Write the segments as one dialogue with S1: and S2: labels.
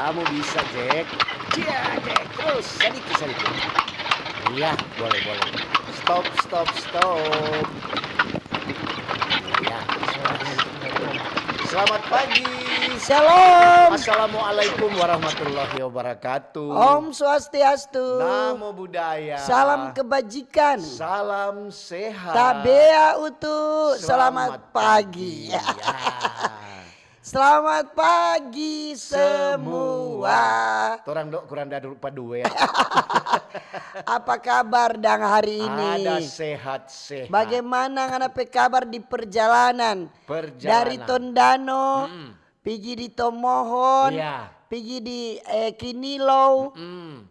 S1: Kamu bisa, Jack. Cia, Jack. Terus, sedikit. Iya, boleh. Stop. Iya. Selamat pagi.
S2: Shalom.
S1: Assalamualaikum warahmatullahi wabarakatuh.
S2: Om Swastiastu.
S1: Namo Buddhaya.
S2: Salam kebajikan.
S1: Salam sehat.
S2: Tabea utuh. Selamat pagi.
S1: Ya.
S2: Selamat pagi semua.
S1: Torang dok kurang dari rupa dua ya.
S2: Apa kabar dang hari ini?
S1: Ada sehat.
S2: Bagaimana ngana pe kabar di perjalanan? Dari Tondano, pergi di Tomohon, pergi di Kinilau,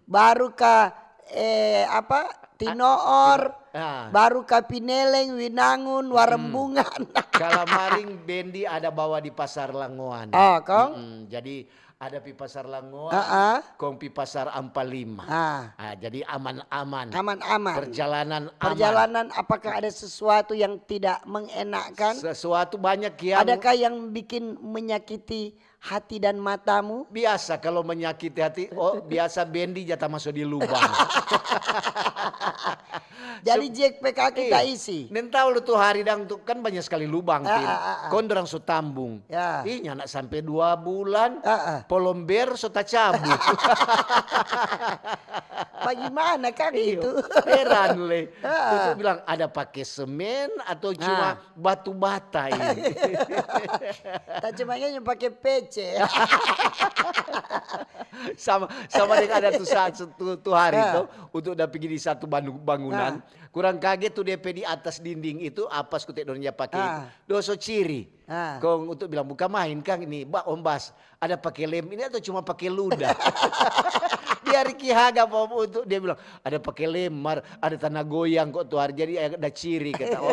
S2: baru ke Tinoor, baru ke Pineleng, Winangun, Warembungan.
S1: Kalau maring Bendi ada bawa di Pasar Langoan.
S2: Oh, Kong?
S1: Jadi ada di Pasar Langoan, kong di Pasar Ampalima. Jadi aman-aman.
S2: Aman-aman.
S1: Perjalanan aman.
S2: Perjalanan apakah ada sesuatu yang tidak mengenakan?
S1: Sesuatu banyak yang.
S2: Adakah yang bikin menyakiti hati dan matamu?
S1: Biasa kalau menyakiti hati, biasa Bendi jatah masuk di lubang.
S2: Jadi Jack PK kita isi.
S1: Nen tahu lu tuh hari dang tuh kan banyak sekali lubang tin. Kondorang su tambung. Ih nyanak sampai 2 bulan. Polomber su cabut.
S2: Bagaimana kan itu?
S1: Heran le. Itu bilang ada pakai semen atau cuma batu bata ini.
S2: Tak cuma yang pakai PC.
S1: sama dengan ada tuh hari tuh untuk udah pergi di satu bangunan. Kurang kaget tuh DP di atas dinding itu apa skutek dornya pakai doso ciri. Kong untuk bilang bukan main Kang ini Om Bas ada pakai lem ini atau cuma pakai ludah. Dia Riki Haga untuk dia bilang ada pakai lemar, ada tanah goyang kok tuh hari jadi ada ciri kata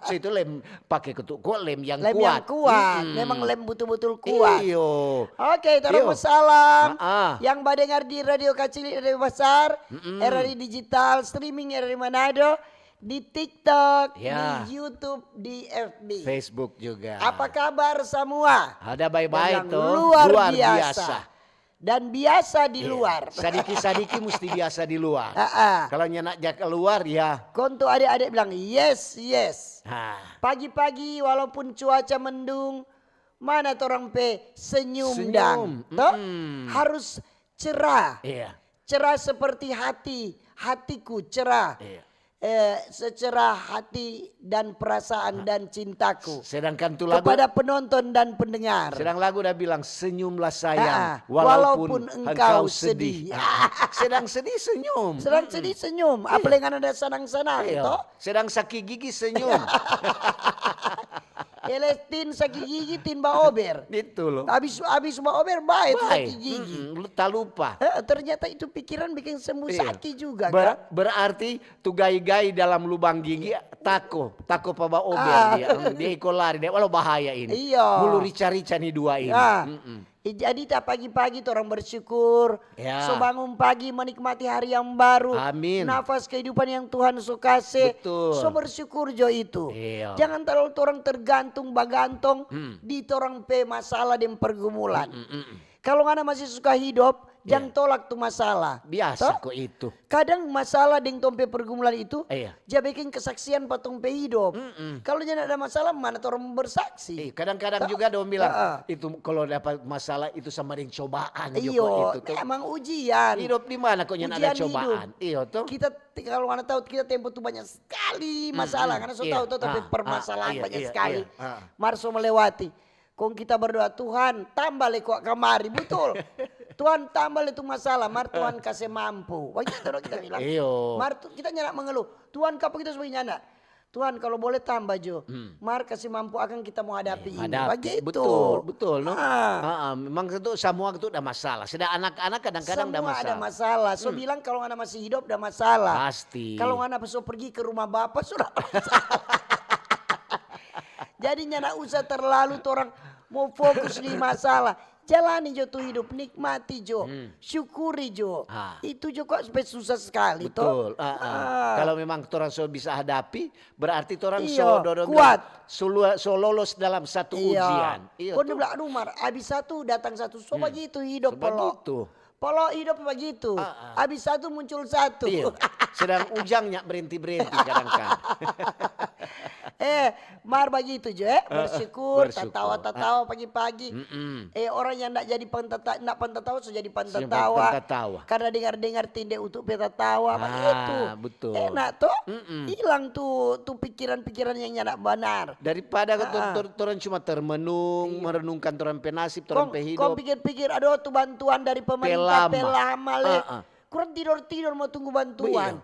S1: so itu lem pakai kok lem yang
S2: lem
S1: kuat.
S2: Yang kuat, memang lem betul-betul kuat.
S1: Iyo.
S2: Oke, terus salam yang badengar di Radio Kacili, Radio Besar, RRI Digital, streaming RRI Manado, di TikTok, di YouTube, di FB,
S1: Facebook juga.
S2: Apa kabar semua?
S1: Ada baik-baik tuh.
S2: Luar biasa. Dan biasa di luar.
S1: Sadiki mesti biasa di luar. Kalau nyenak jak keluar ya.
S2: Kontu adik-adik bilang yes. Pagi-pagi walaupun cuaca mendung, mana orang pe senyum. Dang. Harus cerah. Cerah seperti hatiku cerah. Secerah hati dan perasaan dan cintaku.
S1: Sedangkan tuh lagu
S2: kepada penonton dan pendengar.
S1: Sedang lagu udah bilang senyumlah sayang walaupun engkau sedih. Sedang sedih senyum.
S2: Sedang sedih senyum. Apalagi ada senang-senang itu.
S1: Sedang sakit gigi senyum.
S2: Tin sakit gigi tin baober.
S1: Itu loh.
S2: Abis baober baik sakit gigi.
S1: Lu tak lupa.
S2: Ternyata itu pikiran bikin sembuh sakit juga kan.
S1: Berarti tuh gai-gai dalam lubang gigi tako pa baober dia ikut lari dia walau bahaya ini.
S2: Iya.
S1: Mulu rica-rica nih dua ini.
S2: Jadi tak pagi-pagi orang bersyukur. So bangun pagi menikmati hari yang baru.
S1: Amin.
S2: Nafas kehidupan yang Tuhan so kasih.
S1: Betul.
S2: So bersyukur jo itu. Jangan terlalu orang tergantung bagantong di orang pe masalah dan pergumulan. Kalau ngana masih suka hidup, Jangan tolak tuh masalah.
S1: Biasa kok itu.
S2: Kadang masalah dengan tompe pergumulan itu, dia bikin kesaksian patung pe hidup. Kalau jangan ada masalah, mana orang bersaksi?
S1: Kadang-kadang juga dong bilang, itu kalau dapat masalah itu sama dengan cobaan. Iyo,
S2: emang ujian.
S1: Hidup di mana kok jangan ada cobaan? Iyo tuh.
S2: Kita kalau mana tahu kita tempo tuh banyak sekali masalah, karena so tahu tapi permasalahan banyak sekali. Marso melewati. Kong kita berdoa, Tuhan tambah kok kamari, betul. Tuhan tambah itu masalah, mar Tuhan kasih mampu. Begitu dong kita bilang. Mar kita nyanak mengeluh, Tuhan kapan kita sebagai nyanak? Tuhan kalau boleh tambah Jo, mar kasih mampu akan kita mau hadapi ini. Begitu.
S1: Betul. No? Memang itu semua itu ada masalah. Sedang anak-anak kadang-kadang ada masalah.
S2: Semua ada masalah. So bilang kalau anak masih hidup ada masalah.
S1: Pasti.
S2: Kalau anak besok pergi ke rumah bapak sudah masalah. Jadi nyanak usah terlalu orang mau fokus di masalah. Jalani Jo tuh hidup, nikmati Jo, syukuri Jo. Itu Jo kok sampai susah sekali.
S1: Betul. Kalau memang orang so bisa hadapi, berarti orang
S2: kuat.
S1: So lolos dalam satu ujian.
S2: Kau bilang, aduh Mar, habis satu datang satu. So begitu hidup Polo hidup begitu. Habis satu muncul satu.
S1: Sedang ujangnya berhenti-berhenti kadang-kadang.
S2: Mar begitu Jo, bersyukur, tertawa-tertawa pagi-pagi. Orang yang nak jadi pentatawa so jadi pentatawa. Karena dengar-dengar tindek untuk pentatawa begitu.
S1: Betul.
S2: Enak tuh. Hilang tuh pikiran-pikiran yang nyanak benar.
S1: Daripada orang cuma merenungkan orang penasib, orang pehidup.
S2: Kau pikir-pikir, aduh tuh bantuan dari pemerintah pelama le. Kurang tidur mau tunggu bantuan.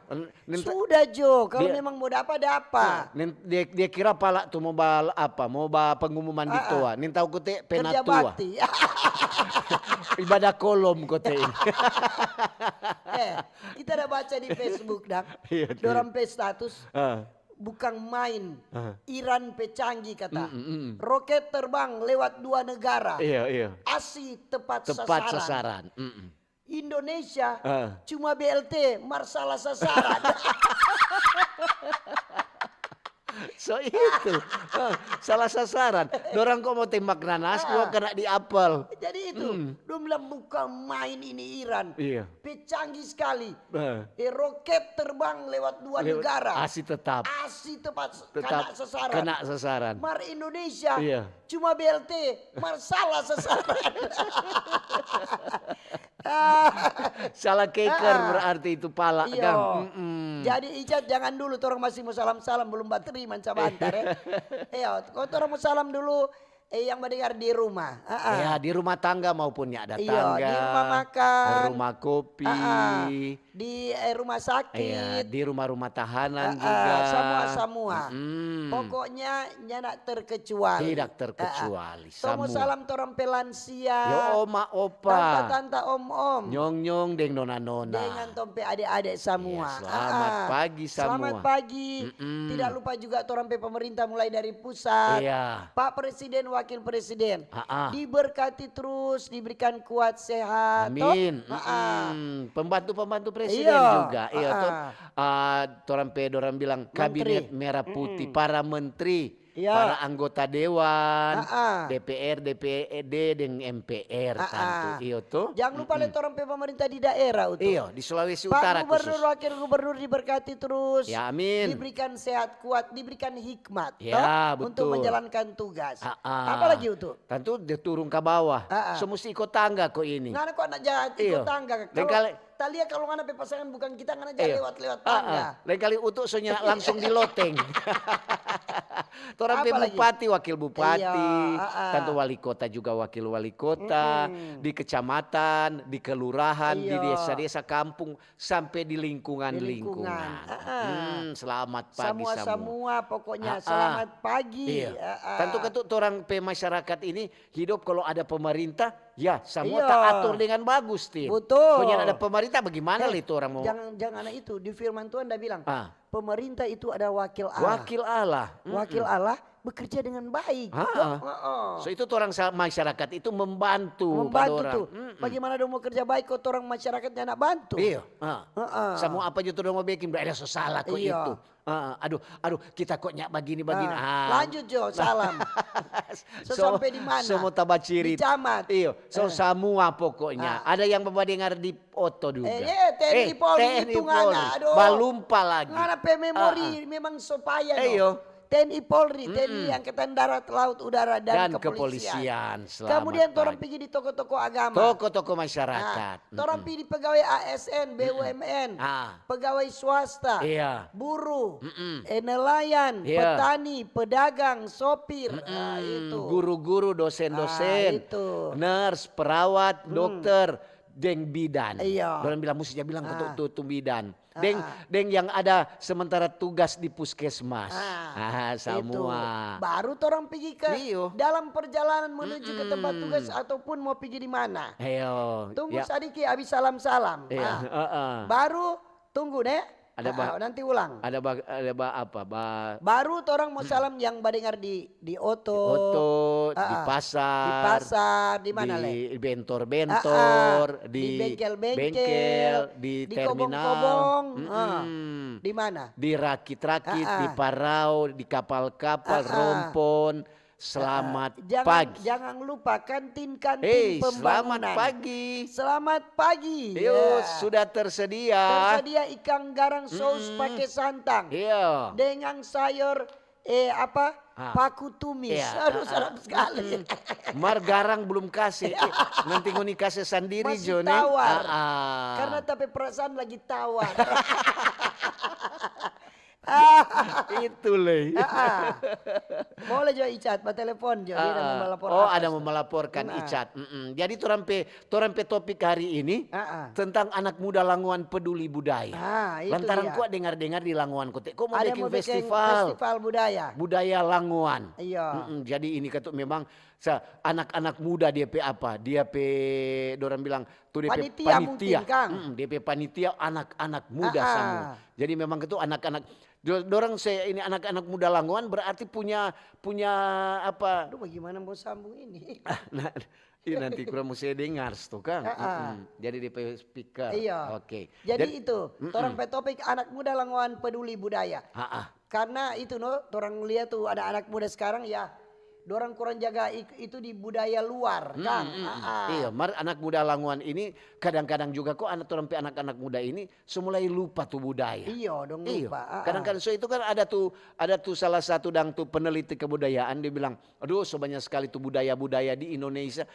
S2: Sudah Jo, kalau memang mau dapat.
S1: Dia kira pala tuh mau pengumuman di toa. Nin tahu kote penatua.
S2: Kerja bakti.
S1: Ibadah kolom kote ini.
S2: Kita udah baca di Facebook dah. Dorang pe status. Bukan main, Iran pecanggi kata. Roket terbang lewat 2 negara. ASI tepat sasaran. Indonesia cuma BLT masalah sasaran.
S1: So itu salah sasaran. Dorang kok mau tembak nanas, gua kena diapel.
S2: Jadi itu, dia bilang bukan main ini Iran. Pecanggih sekali. Roket terbang lewat 2 negara.
S1: ASI tetap
S2: kena sasaran. Mar Indonesia cuma BLT masalah sasaran.
S1: Salah keker berarti itu pala kan.
S2: Jadi Icat jangan dulu, orang masih mau salam-salam belum bateri manca bantar ya. Kau orang mau salam dulu yang mendengar di rumah.
S1: Di rumah tangga maupun ada tangga.
S2: Di rumah makan.
S1: Rumah kopi.
S2: Di rumah sakit.
S1: Di rumah-rumah tahanan juga.
S2: Semua. Pokoknya nyanak terkecuali.
S1: Tidak terkecuali.
S2: Semua salam orang pelansia.
S1: Yo oma opa.
S2: Tante om.
S1: Nyong deng nona.
S2: Dengan tompe adik-adik semua.
S1: Selamat pagi semua.
S2: Selamat pagi. Tidak lupa juga orang pemerintah mulai dari pusat. Pak Presiden, Wakil Presiden. Diberkati terus, diberikan kuat sehat.
S1: Amin. Pembantu presiden juga. Orang bilang kabinet merah putih, para menteri, para anggota dewan, DPR, DPRD dan MPR tentu.
S2: Jangan lupa lihat orang pemerintah di daerah
S1: di Sulawesi Utara
S2: Pak Gubernur, Wakil Gubernur diberkati terus.
S1: Ya amin.
S2: Diberikan sehat kuat, diberikan hikmat
S1: betul.
S2: untuk menjalankan tugas. Apalagi itu?
S1: Tentu dia turun ke bawah. Semesti ikut tangga kok ini.
S2: Nggak kok anak jahat ikut tangga. Talia kalau ngana pasangan bukan kita ngana jalan lewat tangga.
S1: Lain kali utuk soalnya langsung di loteng. Orang bupati, wakil bupati, tentu wali kota juga wakil wali kota, di kecamatan, di kelurahan, di desa-desa kampung, sampai di lingkungan-lingkungan. Selamat pagi
S2: semua pokoknya selamat pagi.
S1: Tentu orang masyarakat ini hidup kalau ada pemerintah, semua tak atur dengan bagus, Tin.
S2: Betul.
S1: Kalau ada pemerintah bagaimana itu orang mau?
S2: Jangan itu, di firman Tuhan dia bilang, pemerintah itu ada wakil Allah.
S1: Wakil Allah.
S2: Wakil Allah bekerja dengan baik.
S1: So itu orang masyarakat itu membantu
S2: tuh. Bagaimana dong mau kerja baik kok orang masyarakatnya nak bantu?
S1: Iya. Semua apa juga dong mau bikin ada salah kok
S2: Iya.
S1: itu. Aduh kita kok nyak begini.
S2: Lanjut Jo, salam. Sampai di mana?
S1: Semua tabaciri.
S2: Di camat.
S1: Iya. Semua pokoknya. Ada yang bapak dengar di oto juga.
S2: TNI Polri itu ngana. Aduh.
S1: Balumpa lagi.
S2: Ngana memori memang supaya
S1: Iyo.
S2: TNI Polri, TNI Angkatan Darat, Laut, Udara dan
S1: kepolisian.
S2: Kemudian orang pergi di toko-toko agama.
S1: Toko-toko masyarakat.
S2: Orang pergi di pegawai ASN, BUMN, pegawai swasta, buruh, nelayan, petani, pedagang, sopir, itu.
S1: Guru-guru, dosen-dosen, nurse, perawat, dokter, deng bidan. Orang bilang mestinya bilang untuk bidan. Deng yang ada sementara tugas di puskesmas. Semua.
S2: Baru orang pergi ke dalam perjalanan menuju ke tempat tugas ataupun mau pergi di mana. Tunggu sedikit habis salam-salam. Baru tunggu deh. Nanti ulang.
S1: Ada apa?
S2: Baru orang mau salam yang badengar di oto,
S1: di pasar,
S2: di mana
S1: di bentor-bentor,
S2: di bengkel-bengkel,
S1: di terminal,
S2: kobong-kobong, di mana?
S1: Di rakit-rakit, di parau, di kapal-kapal, rompon. Selamat pagi.
S2: Jangan lupa kantin pembangunan.
S1: Selamat pagi.
S2: Selamat pagi.
S1: Sudah tersedia.
S2: Tersedia ikan garang saus pakai santang. Dengan sayur paku tumis. Aduh sedap sekali.
S1: Mar garang belum kasih. Nanti ngoni kasih sendiri
S2: masih
S1: Jone.
S2: Tawar. Karena tapi perasaan lagi tawar.
S1: Itu leh.
S2: Boleh juga Icat, telepon Jo. Dia mau melapor.
S1: Ada mau melaporkan Icat. Jadi torampe topik hari ini tentang anak muda Languan peduli budaya. Lantaran kok dengar-dengar di Languan Kote, kok mau bikin festival
S2: budaya.
S1: Budaya Languan.
S2: Iya.
S1: Jadi ini katuk memang anak-anak muda DP apa? DP dorang bilang tuh DP
S2: panitia. Mungkin, Kang.
S1: DP panitia anak-anak muda semua. Jadi memang itu anak-anak dorang ini anak-anak muda Languan berarti punya apa?
S2: Aduh bagaimana mau sambung ini?
S1: Nanti kurang mesti dengar tuh Kang. Jadi DP speaker.
S2: Iya.
S1: Oke.
S2: Jadi itu orang topik anak muda Languan peduli budaya. Karena itu orang lihat tuh ada anak muda sekarang dorang kurang jaga itu di budaya luar, Kang.
S1: Iya, anak muda Languan ini kadang-kadang juga kok anak-anak muda ini semulai lupa tuh budaya.
S2: Iya, dong lupa.
S1: Kadang-kadang itu kan ada tuh salah satu peneliti kebudayaan dia bilang, aduh sebanyak sekali tuh budaya-budaya di Indonesia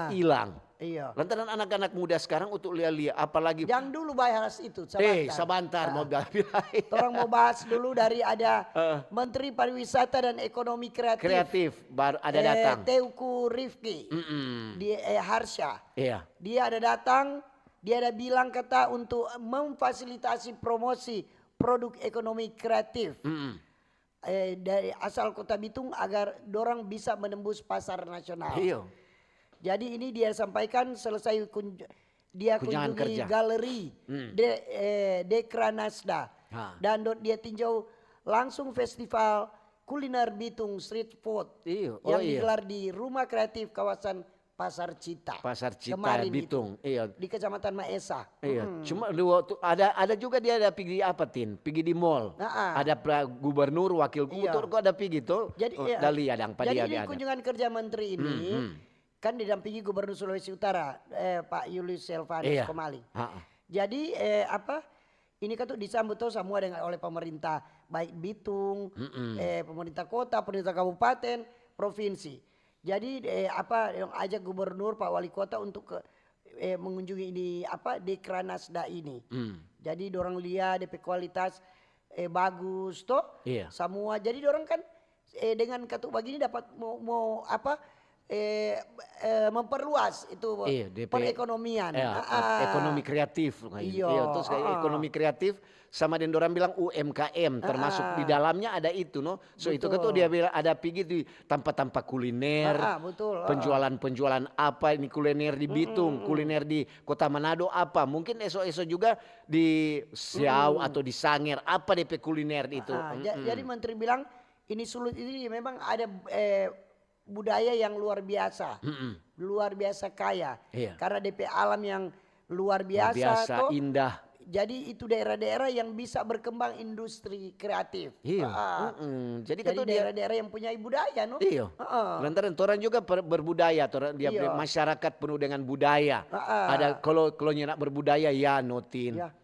S1: hilang.
S2: Iya.
S1: Lantaran anak-anak muda sekarang untuk lihat apalagi
S2: yang dulu bahas itu
S1: sebentar mau bilang.
S2: Orang mau bahas dulu dari ada Menteri Pariwisata dan Ekonomi Kreatif
S1: baru ada datang.
S2: Teuku Rifki di Harsha.
S1: Iya.
S2: Dia ada datang, dia ada bilang kata untuk memfasilitasi promosi produk ekonomi kreatif. Dari asal Kota Bitung agar dorang bisa menembus pasar nasional.
S1: Iya.
S2: Jadi ini dia sampaikan selesai dia kunjungi galeri Dekranasda dan dia tinjau langsung festival kuliner Bitung Street Food yang digelar di Rumah Kreatif kawasan Pasar Cita.
S1: Kemarin Bitung.
S2: Di Kecamatan Maesa.
S1: Cuma ada juga dia ada pergi apa Pergi di mall. Ada gubernur, wakil gubernur kok ada pergi tuh. Jadi
S2: ini kunjungan kerja menteri ini kan didampingi Gubernur Sulawesi Utara Pak Julius Selvanus Komali. Jadi ini kan tuh disambut tuh semua oleh pemerintah baik Bitung, pemerintah kota, pemerintah kabupaten, provinsi. Jadi yang ajak gubernur Pak Wali Kota untuk mengunjungi ini Dekranasda ini. Jadi dorang lihat DP kualitas bagus toh. Semua. Jadi dorang kan dengan katuk begini dapat mau memperluas itu perekonomian.
S1: Ekonomi kreatif. Terus ekonomi kreatif sama dan orang bilang UMKM termasuk di dalamnya ada itu So itu kan tuh dia bilang ada pergi di tempat-tempat kuliner. Penjualan apa ini kuliner di Bitung, kuliner di Kota Manado apa. Mungkin esok-esok juga di Siau atau di Sangir apa DP kuliner itu.
S2: Jadi menteri bilang ini Sulut ini memang ada budaya yang luar biasa. Luar biasa kaya.
S1: Iya.
S2: Karena DP alam yang luar biasa,
S1: biasa
S2: toh.
S1: indah.
S2: Jadi itu daerah-daerah yang bisa berkembang industri kreatif.
S1: Iya. Jadi kan
S2: daerah-daerah yang punya budaya, no?
S1: Iya. Lantaran orang juga berbudaya, dia masyarakat penuh dengan budaya. Ada kalau nak berbudaya ya notin.
S2: Ya,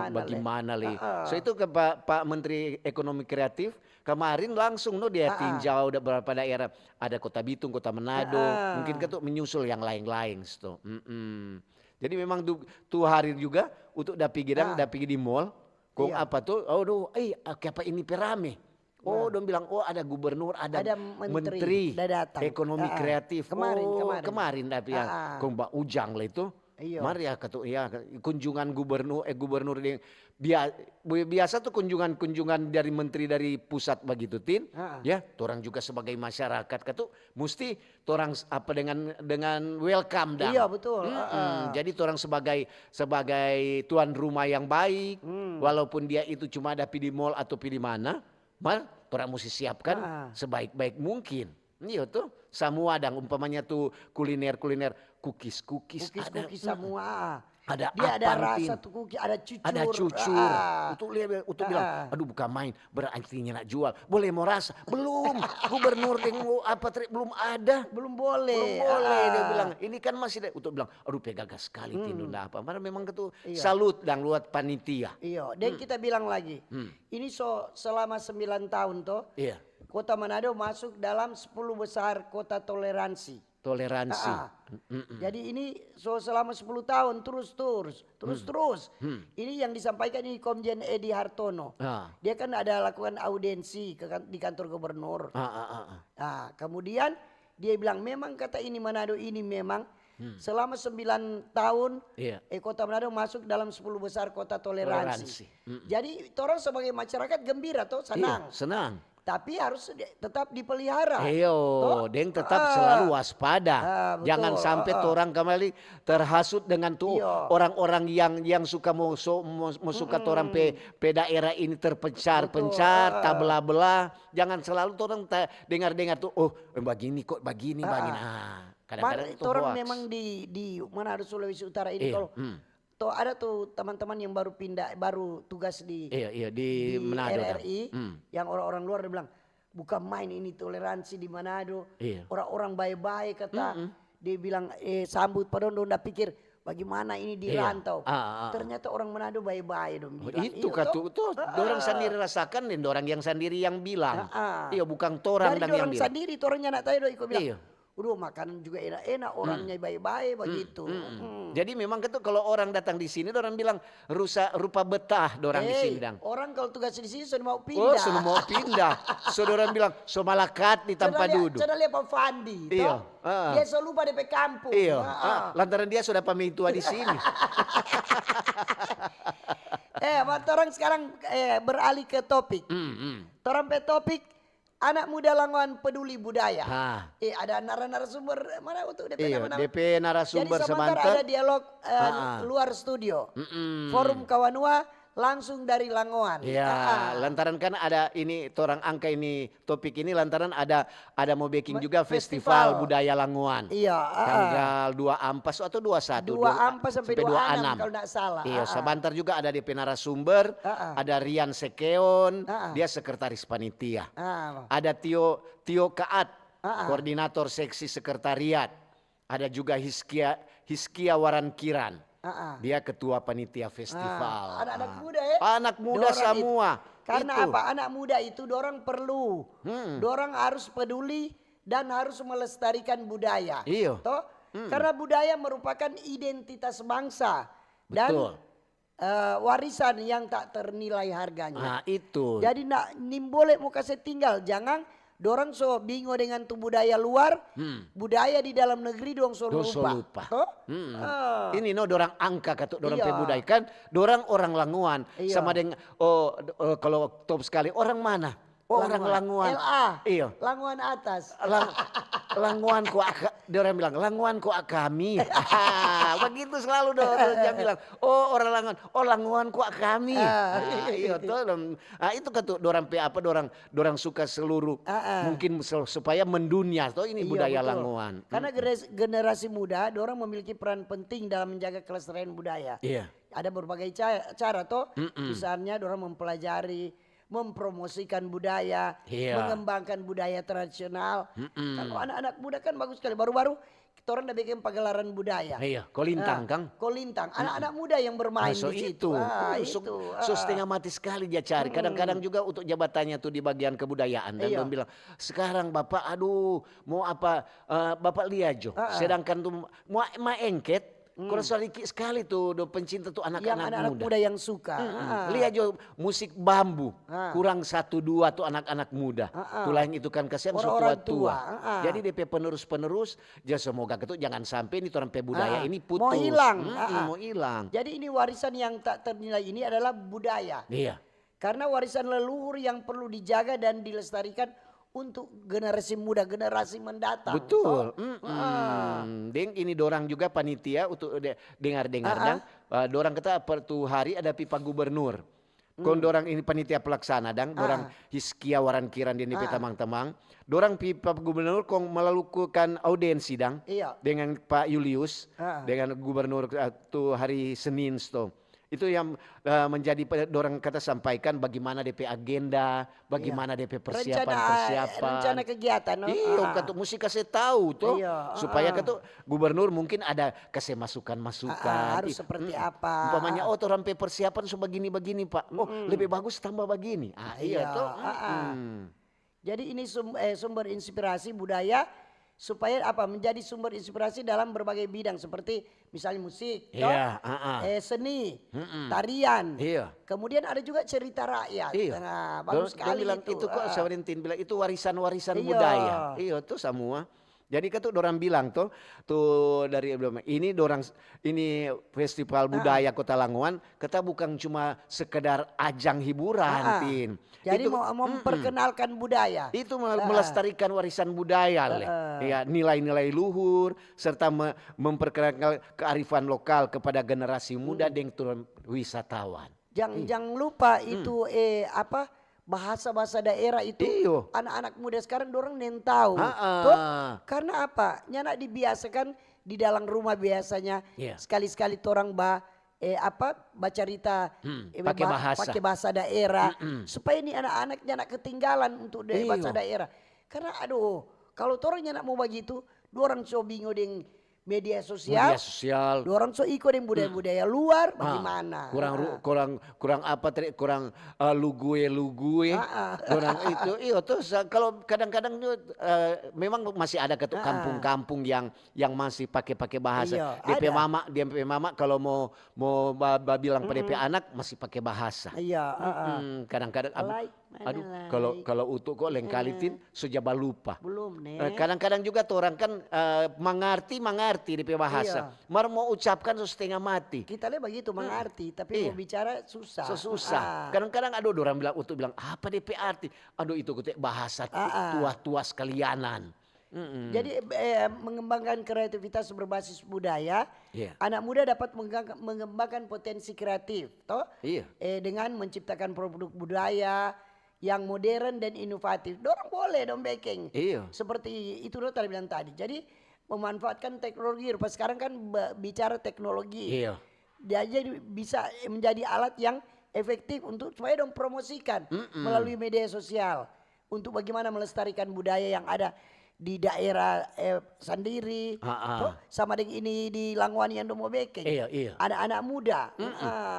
S1: bagaimana le. So itu ke Pak Menteri Ekonomi Kreatif kemarin langsung dia tinjau beberapa daerah. Ada Kota Bitung, Kota Manado, mungkin kan menyusul yang lain-lain. Jadi memang tuh hari juga untuk pergi di mall, kok apa tuh? Apa ini perame? Dong bilang ada gubernur, ada menteri ekonomi kreatif. Kemarin tapi yang kong Mbak Ujang lah itu. Mari ya kunjungan gubernur biasa tuh kunjungan dari menteri dari pusat begitu tin ya orang juga sebagai masyarakat katu mesti orang apa dengan welcome dah.
S2: Iya betul.
S1: Jadi orang sebagai tuan rumah yang baik walaupun dia itu cuma ada di mall atau di mana orang mesti siapkan sebaik-baik mungkin. Iya tuh semua ada umpamanya tuh kuliner cookies
S2: semua.
S1: Ada
S2: rasa tuh cookie, ada cucur.
S1: Untuk bilang, aduh bukan main, berarti nak jual. Boleh mau rasa? Belum. Gubernur dengan belum ada.
S2: Belum boleh.
S1: Dia bilang, ini kan masih untuk bilang, aduh pegagas sekali tinunda apa. Karena memang itu salut dan luat panitia.
S2: Iya, dan kita bilang lagi, ini selama 9 tahun toh. Iya. Kota Manado masuk dalam 10 besar kota toleransi. Jadi ini selama 10 tahun terus. Ini yang disampaikan ini Komjen Edi Hartono. Dia kan ada lakukan audiensi di kantor gubernur. Kemudian dia bilang memang kata ini Manado ini memang selama 9 tahun Kota Manado masuk dalam 10 besar kota toleransi. Jadi orang sebagai masyarakat gembira toh, senang.
S1: Senang.
S2: Tapi harus tetap dipelihara.
S1: Deng tetap selalu waspada. Jangan sampai orang kembali terhasut dengan tuh orang-orang yang suka mau suka orang pe daerah ini terpencar, tabla-bela. Jangan selalu orang dengar tuh begini. Kadang-kadang itu
S2: orang memang di mana ada Sulawesi Utara ini kalau toh ada tuh teman-teman yang baru tugas di
S1: Manado
S2: RRI yang orang-orang luar dia bilang bukan main ini toleransi di Manado. Orang-orang baik-baik kata dia bilang sambut padahal udah pikir bagaimana ini di rantau. Ternyata orang Manado baik-baik dong bilang.
S1: Itu tuh orang sendiri rasakan dan orang yang sendiri yang bilang. Bukan orang dan yang bilang.
S2: Sendiri orangnya nak tahu ikut bilang. Udah makanan juga enak-enak, orangnya baik-baik begitu.
S1: Jadi memang itu kalau orang datang di sini, orang bilang rupa betah, orang di sini dang.
S2: Orang kalau tugas di sini sudah mau pindah.
S1: Sudah mau pindah. Orang bilang malakat di tempat duduk.
S2: Sudah lihat Pak Fandi. Dia selalu lupa DP kampung.
S1: Lantaran dia sudah pamit tua di sini.
S2: Orang sekarang beralih ke topik. Orang pe topik. Anak muda Langoan peduli budaya. Ada narasumber mana untuk DP nama?
S1: DP narasumber sebentar.
S2: Jadi ada dialog luar studio. Forum Kawanua langsung dari Langoan.
S1: Lantaran kan ada ini orang angka ini topik ini lantaran ada mau baking juga festival budaya Langoan. Tanggal 2 Ampas atau 21.
S2: 2 Ampas sampai 26 kalau tidak salah.
S1: Sebentar juga ada DP narasumber, ada Rian Sekeon, dia sekretaris panitia. Ada Tio Kaat, koordinator seksi sekretariat. Ada juga Hiskia Warankiran. Dia ketua panitia festival.
S2: Anak-anak muda ya?
S1: Anak muda semua.
S2: Karena apa? Anak muda itu dorang perlu. Dorang harus peduli dan harus melestarikan budaya. Toh? Karena budaya merupakan identitas bangsa. Dan warisan yang tak ternilai harganya.
S1: Itu.
S2: Jadi boleh mau kasih tinggal. Jangan dorang bingung dengan tuh budaya luar, budaya di dalam negeri dorang lupa.
S1: Ini dorang angka kata dorang budaya kan, dorang orang Langoan sama dengan kalau top sekali orang mana? Orang Langoan.
S2: LA. Langoan atas.
S1: Languan ku dia orang bilang languan ku kami. Begitu selalu dia bilang, oh orang Languan, oh languan ku kami. Iya tuh. Itu kan tuh dorang apa dorang suka seluruh mungkin supaya mendunia toh ini budaya
S2: betul.
S1: Languan.
S2: Karena generasi muda dorang memiliki peran penting dalam menjaga kelestarian budaya.
S1: Iya.
S2: Ada berbagai cara toh. Misalnya dorang mempelajari, mempromosikan budaya, mengembangkan budaya tradisional. Kalau anak-anak muda kan bagus sekali. Baru-baru kita orang udah bikin pagelaran budaya.
S1: Iya, kolintang Kang.
S2: Kolintang, anak-anak muda yang bermain di situ.
S1: So setengah mati sekali dia cari. Kadang-kadang juga untuk jabatannya tuh di bagian kebudayaan. Dan dia bilang, sekarang Bapak aduh mau apa, Bapak lihat Jo. Sedangkan tuh mau engket. Kalau sedikit sekali tuh pencinta tuh anak-anak
S2: muda yang suka.
S1: Lihat jo musik bambu kurang 1-2 tuh anak-anak muda. Tuh lain itu kan kasihan
S2: orang
S1: tua-tua. Jadi DP penerus-penerus ya semoga gitu jangan sampai ini orang budaya ini putus.
S2: Mau hilang.
S1: Mau hilang.
S2: Jadi ini warisan yang tak ternilai ini adalah budaya.
S1: Iya.
S2: Karena warisan leluhur yang perlu dijaga dan dilestarikan untuk generasi muda, generasi mendatang.
S1: Betul. Deng ini dorang juga panitia untuk dengar-dengar dan dorang kata per tu hari ada pipa gubernur. Kon dorang ini panitia pelaksana dan dorang hiskia waran kiran di tamang-tamang. Dorang pipa gubernur kong melakukan audiensi dang dengan Pak Julius dengan gubernur tu hari Senin sto. Itu yang menjadi dorang kata sampaikan bagaimana DP agenda, bagaimana DP persiapan.
S2: Rencana kegiatan.
S1: Iya, kata mesti kasih tahu tuh supaya kata gubernur mungkin ada kasih masukan-masukan.
S2: Harus seperti apa?
S1: Umpamanya orang persiapan begini Pak. Oh lebih bagus tambah begini. Iya tuh.
S2: Jadi ini sumber inspirasi budaya. Supaya apa menjadi sumber inspirasi dalam berbagai bidang seperti misalnya musik, seni, tarian, kemudian ada juga cerita rakyat. Nah, bagus sekali
S1: itu kok Sawarintin bilang itu warisan-warisan budaya. Iya tuh semua. Jadi kan tuh dorang bilang tuh dari ini festival budaya Kota Languan kita bukan cuma sekedar ajang hiburan, Tin.
S2: Jadi mau memperkenalkan budaya.
S1: Itu melestarikan warisan budaya, ya nilai-nilai luhur serta memperkenalkan kearifan lokal kepada generasi muda dan wisatawan.
S2: Jangan lupa itu bahasa-bahasa daerah itu anak-anak muda sekarang dorang nen tahu. Karena apa? Nyana dibiasakan di dalam rumah biasanya sekali-sekali torang baca cerita pakai bahasa daerah supaya ini anak-anak nyana ketinggalan untuk bahasa daerah. Karena kalau torang nyana mau begitu, dorang so bingung dengan media sosial. Dorang so ikut dengan budaya-budaya luar bagaimana?
S1: Kurang lugue. Dorang itu tuh kalau kadang-kadang memang masih ada ketuk kampung-kampung yang masih pakai bahasa. DP mama kalau mau bilang pada DP anak masih pakai bahasa. Kadang-kadang kalau utuh kok lengkalitin sejaba lupa.
S2: Belum
S1: Kadang-kadang juga tuh orang kan mengerti di bahasa. Mar mau ucapkan setengah mati.
S2: Kita lihat begitu mengerti tapi mau bicara susah.
S1: Susah. Kadang-kadang orang bilang apa DP arti? Itu kutek bahasa tua-tua sekalianan.
S2: Jadi mengembangkan kreativitas berbasis budaya, anak muda dapat mengembangkan potensi kreatif, dengan menciptakan produk budaya yang modern dan inovatif. Dorang boleh dong baking. Seperti itu tadi bilang tadi. Jadi memanfaatkan teknologi. Pas sekarang kan bicara teknologi. Jadi bisa menjadi alat yang efektif untuk supaya dong promosikan melalui media sosial untuk bagaimana melestarikan budaya yang ada di daerah sendiri, sama dengan ini di Languan yang mau bikin. Ada anak muda.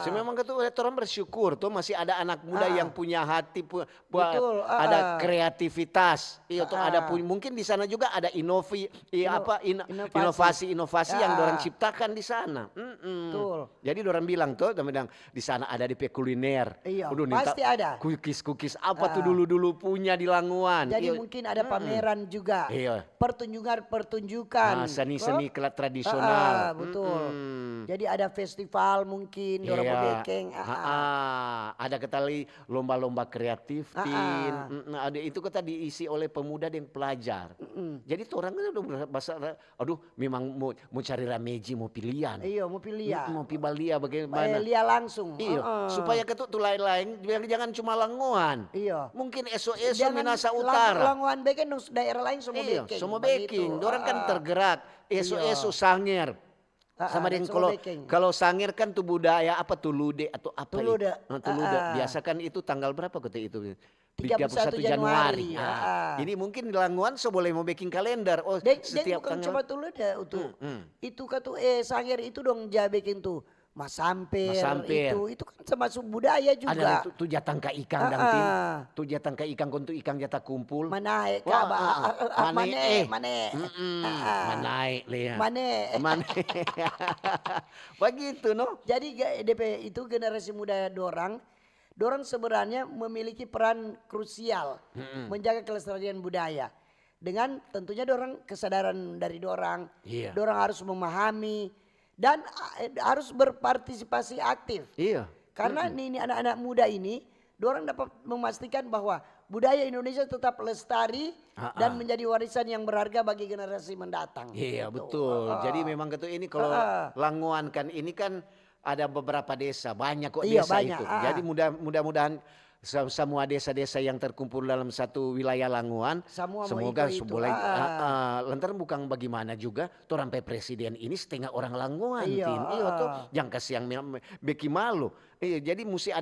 S1: Memang itu orang bersyukur tuh masih ada anak muda yang punya hati, ada kreativitas. Ada mungkin di sana juga ada inovasi yang orang ciptakan di sana. Jadi orang bilang tuh, di sana ada DP kuliner.
S2: Pasti ada.
S1: Cookies apa tuh dulu punya di Languan.
S2: Jadi mungkin ada pameran juga. Pertunjukan.
S1: Seni-seni tradisional.
S2: Betul. Jadi ada festival mungkin dorang mau bekeng.
S1: Ada ketali lomba-lomba kreatif tin. Ada itu kata diisi oleh pemuda dan pelajar. Jadi orang kan udah bahasa, aduh memang mau cari rameji mau pilihan.
S2: Iya mau pilihan.
S1: Mau pibalia bagaimana?
S2: Lia langsung.
S1: Iya, supaya ketut tuh lain-lain jangan cuma Langoan.
S2: Iya.
S1: Mungkin esok-esok Minasa Utara.
S2: Langoan bekeng daerah lain semua bekeng.
S1: Semua baking, orang kan tergerak. Esok-esok Sangir. Sama dengan kalau Sangir kan tuh budaya apa tuh lude atau apa
S2: Tulude.
S1: Tulude. Biasa kan itu tanggal berapa kata itu?
S2: 31 Januari.
S1: Jadi mungkin di Langoan boleh mau baking kalender. Oh, setiap
S2: bukan
S1: tanggal.
S2: cuma Tulude itu katu Sangir itu dong ja baking tuh. Mas Sampir. Itu kan termasuk budaya juga.
S1: Ada tuh jatang ka ikang dan tim. Tuh jatang ka ikang kontu ikang jatah kumpul.
S2: Manae mane.
S1: Manae lihat.
S2: Mane.
S1: Begitu no.
S2: Jadi DP itu generasi muda dorang sebenarnya memiliki peran krusial menjaga kelestarian budaya. Dengan tentunya dorang kesadaran dari dorang. Dorang harus memahami dan harus berpartisipasi aktif.
S1: Iya.
S2: Karena ini anak-anak muda ini, dorang dapat memastikan bahwa budaya Indonesia tetap lestari dan menjadi warisan yang berharga bagi generasi mendatang.
S1: Iya betul. Jadi memang ini kalau Langoan kan ini kan ada beberapa desa, banyak kok desa
S2: banyak,
S1: itu. Jadi mudah-mudahan semua desa-desa yang terkumpul dalam satu wilayah Langoan semoga boleh lantaran bukan bagaimana juga orang presiden ini setengah orang Langoan tin. Iya tuh yang kasih yang beki malu. Iya, jadi mesti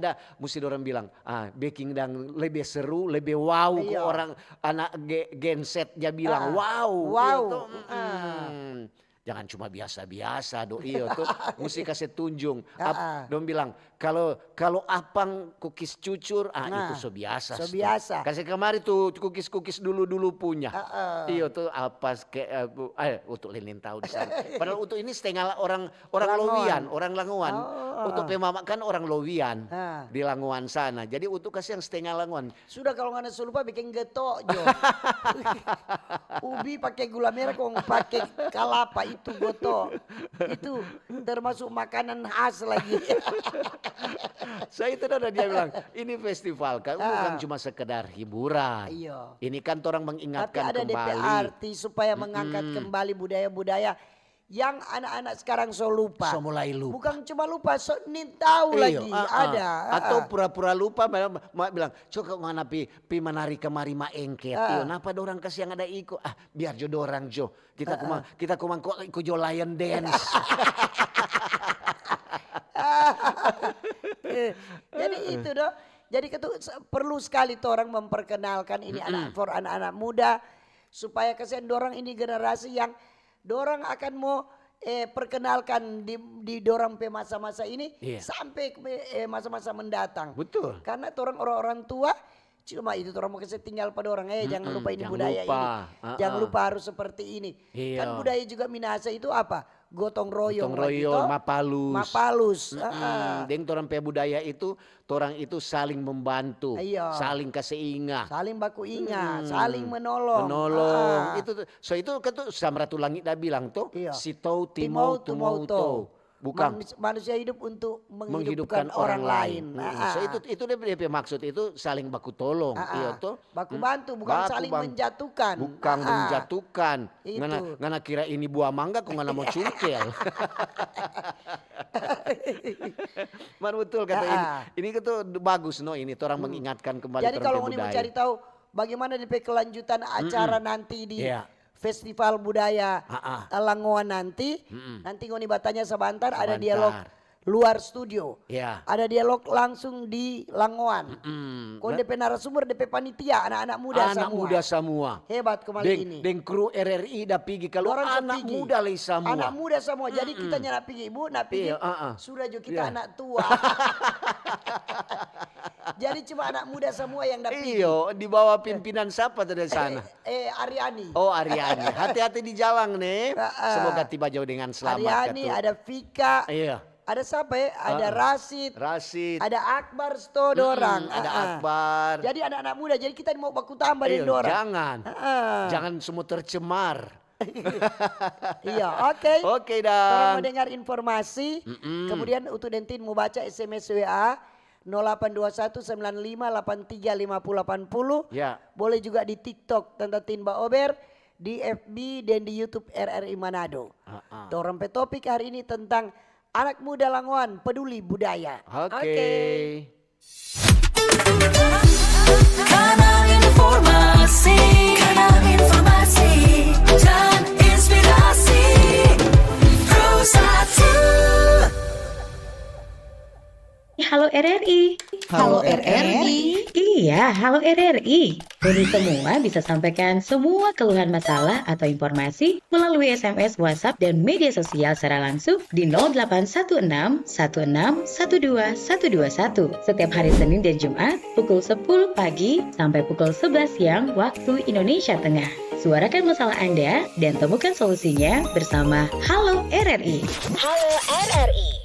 S1: orang bilang baking dan lebih seru, lebih wow ke orang anak Gen Z dia bilang wow. Gitu. Jangan cuma biasa-biasa iya tuh mesti kasih tunjung. Dong bilang kalau apang kukis cucur itu so biasa. Kasih kemari tuh kukis dulu punya. Iya tuh apa untuk lilin tahu di sana. Padahal untuk ini setengah orang Lowian, orang Langoan. Untuk pemamak kan orang Lowian di Langoan sana. Jadi untuk kasih yang setengah Langoan.
S2: Sudah kalau nggak lupa bikin getok jo. Ubi pakai gula merah kong pakai kalapa itu goto. Itu termasuk makanan khas lagi.
S1: Saya itu udah dia bilang ini festival kan bukan cuma sekedar hiburan. Ini kan orang mengingatkan
S2: tapi ada
S1: kembali.
S2: DP arti supaya mengangkat kembali budaya-budaya yang anak-anak sekarang lupa.
S1: Mulai lupa.
S2: Bukan cuma lupa, tahu lagi ada.
S1: Atau pura-pura lupa bilang, coba mana pi menari kemari maengket. Napa dorang kasih yang ada iko. Biar jo dorang jo. Kita kumang kok iko jo lion dance.
S2: Jadi itu doh. Jadi perlu sekali tuh orang memperkenalkan ini anak-anak muda supaya kesian dorang ini generasi yang dorang akan mau perkenalkan di dorang pe masa-masa ini sampai masa-masa mendatang.
S1: Betul.
S2: Karena orang-orang tua cuma itu orang mau kasih tinggal pada orang jangan lupa ini budaya ini. Jangan lupa harus seperti ini. Kan budaya juga Minahasa itu apa? Gotong royong, mapalus.
S1: Deng torang pe budaya itu, torang itu saling membantu, saling kasih ingat,
S2: saling baku ingat, saling menolong.
S1: Itu Samratu Langit dah bilang tuh, si tau timau tumauto. Bukan
S2: manusia hidup untuk menghidupkan orang lain.
S1: Itu dia maksud itu saling baku tolong. Iya tuh.
S2: Baku bantu bukan saling menjatuhkan.
S1: Bukan menjatuhkan. Ngana kira ini buah mangga kok ngana mau cungkel. Betul kata ini. Ini tuh bagus ini orang mengingatkan kembali.
S2: Jadi kalau mau cari tahu bagaimana DP kelanjutan acara nanti di Festival Budaya Langoan nanti ngoni batanya sebentar ada dialog luar studio. Ada dialog langsung di Langoan. Kon DP narasumber DP panitia anak-anak muda semua. Hebat kembali ini.
S1: Deng kru RRI dah pergi kalau anak muda lagi semua.
S2: Anak muda semua. Jadi kita nyana pergi ibu, sudah juga kita anak tua. Jadi cuma anak muda semua yang dapat.
S1: Iya, di bawah pimpinan siapa dari sana?
S2: Aryani.
S1: Oh, Aryani. Hati-hati di jalan nih. Semoga tiba jauh dengan selamat.
S2: Aryani, ada Vika.
S1: Iya.
S2: Ada siapa ya? Ada Rasid. Ada Akbar dorang.
S1: Ada Akbar.
S2: Jadi anak-anak muda. Jadi kita mau baku tambah dengan dorang.
S1: Jangan semua tercemar.
S2: Iya, oke.
S1: Oke
S2: Orang
S1: dan.
S2: mau dengar informasi, kemudian untuk dentin mau baca SMS WA 082195835080.
S1: Ya.
S2: Boleh juga di TikTok Tante Tin Baober, di FB dan di YouTube RRI Manado. Orang topik hari ini tentang anak muda Langoan peduli budaya.
S1: Oke.
S3: Kanal informasi, kanal informasi dan inspirasi Pro 1.
S4: Halo RRI.
S3: Halo RRI.
S4: Iya, halo RRI. Jadi semua bisa sampaikan semua keluhan masalah atau informasi melalui SMS, WhatsApp, dan media sosial secara langsung di 0816 16 12 121 setiap hari Senin dan Jumat pukul 10 pagi sampai pukul 11 siang waktu Indonesia Tengah. Suarakan masalah Anda dan temukan solusinya bersama Halo RRI.
S3: Halo RRI.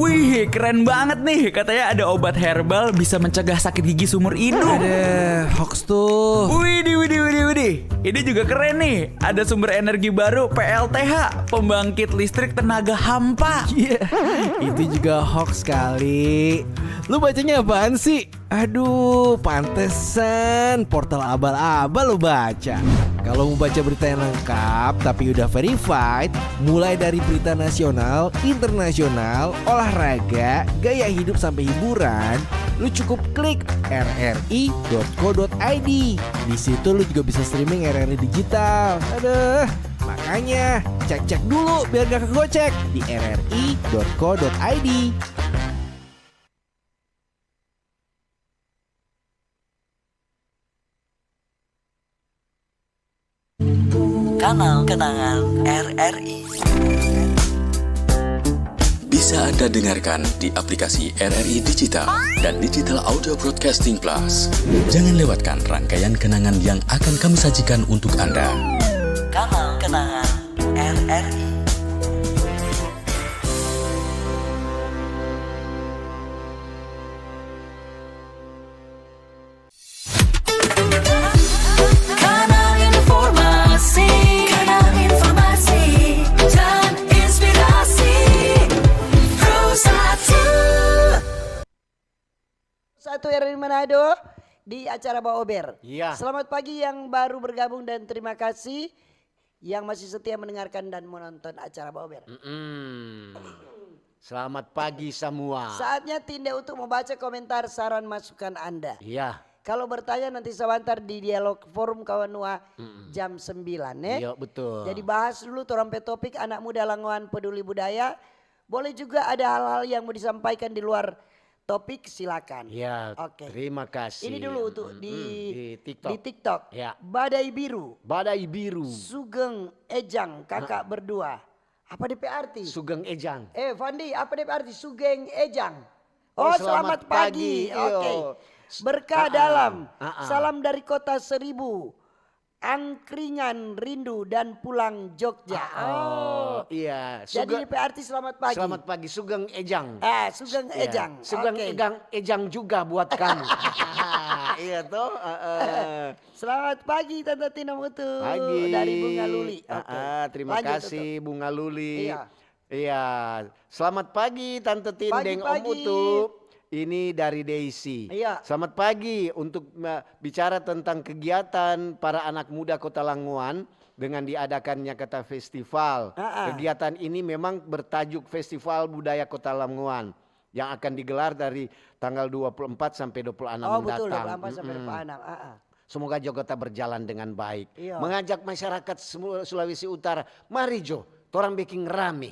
S5: Wih, keren banget nih. Katanya ada obat herbal bisa mencegah sakit gigi seumur hidup.
S6: Ada hoax tuh.
S5: Widih. Ini juga keren nih. Ada sumber energi baru PLTH, pembangkit listrik tenaga hampa.
S6: Iya, itu juga hoax kali. Lu bacanya apaan sih? Aduh, pantesan portal abal-abal lu baca. Kalau mau baca berita yang lengkap tapi udah verified, mulai dari berita nasional, internasional, olahraga, gaya hidup sampai hiburan, lu cukup klik rri.co.id. Di situ lu juga bisa streaming RRI digital. Aduh, makanya cek-cek dulu biar gak kegocek di rri.co.id.
S3: Kanal Kenangan RRI.
S7: Bisa Anda dengarkan di aplikasi RRI Digital dan Digital Audio Broadcasting Plus. Jangan lewatkan rangkaian kenangan yang akan kami sajikan untuk Anda.
S3: Kanal Kenangan RRI. Kanal informasi, kanal informasi dan inspirasi Pro 1.
S2: Satu RRI Manado di acara Baober.
S1: Iya.
S2: Selamat pagi yang baru bergabung dan terima kasih yang masih setia mendengarkan dan menonton acara Baober.
S1: Selamat pagi semua.
S2: Saatnya Tinde untuk membaca komentar saran masukan Anda.
S1: Iya.
S2: Kalau bertanya nanti sebentar di dialog forum kawan Nuah jam 9 ya.
S1: Iya betul.
S2: Jadi bahas dulu torompe topik anak muda Langoan peduli budaya. Boleh juga ada hal-hal yang mau disampaikan di luar topik silakan.
S1: Ya,
S2: Oke.
S1: terima kasih.
S2: Ini dulu untuk di
S1: TikTok.
S2: Di TikTok.
S1: Ya.
S2: Badai biru.
S1: Badai biru.
S2: Sugeng Ejang kakak berdua. Apa DP arti?
S1: Sugeng Ejang.
S2: Fandi, apa DP arti Sugeng Ejang? Oh, selamat pagi.
S1: Iyo.
S2: Oke. Berkah dalam.
S1: Ah.
S2: Salam dari kota Seribu. Angkringan rindu dan pulang Jogja. Oh.
S1: Iya.
S2: Jadi DP arti selamat pagi.
S1: Selamat pagi Sugeng Ejang.
S2: Sugeng
S1: Ya,
S2: Ejang.
S1: Sugeng
S2: Oke.
S1: Ejang juga buat kamu. Iya toh.
S2: Selamat pagi Tante Tina Mutu.
S1: Pagi.
S2: Dari Bunga Luli. Oke.
S1: Terima
S2: Lanjut,
S1: kasih Bunga Luli.
S2: Iya.
S1: Iya. Selamat pagi Tante Tindeng Om
S2: Pagi-pagi.
S1: Utu. Ini dari Daisy.
S2: Iya.
S1: Selamat pagi untuk bicara tentang kegiatan para anak muda Kota Langoan dengan diadakannya kata festival. Kegiatan ini memang bertajuk Festival Budaya Kota Langoan yang akan digelar dari tanggal 24 sampai 26
S2: Oh
S1: mendatang.
S2: betul, 24 sampai 26.
S1: Semoga Jakarta berjalan dengan baik.
S2: Iya.
S1: Mengajak masyarakat Sulawesi Utara, mari Jo, torang bikin rame.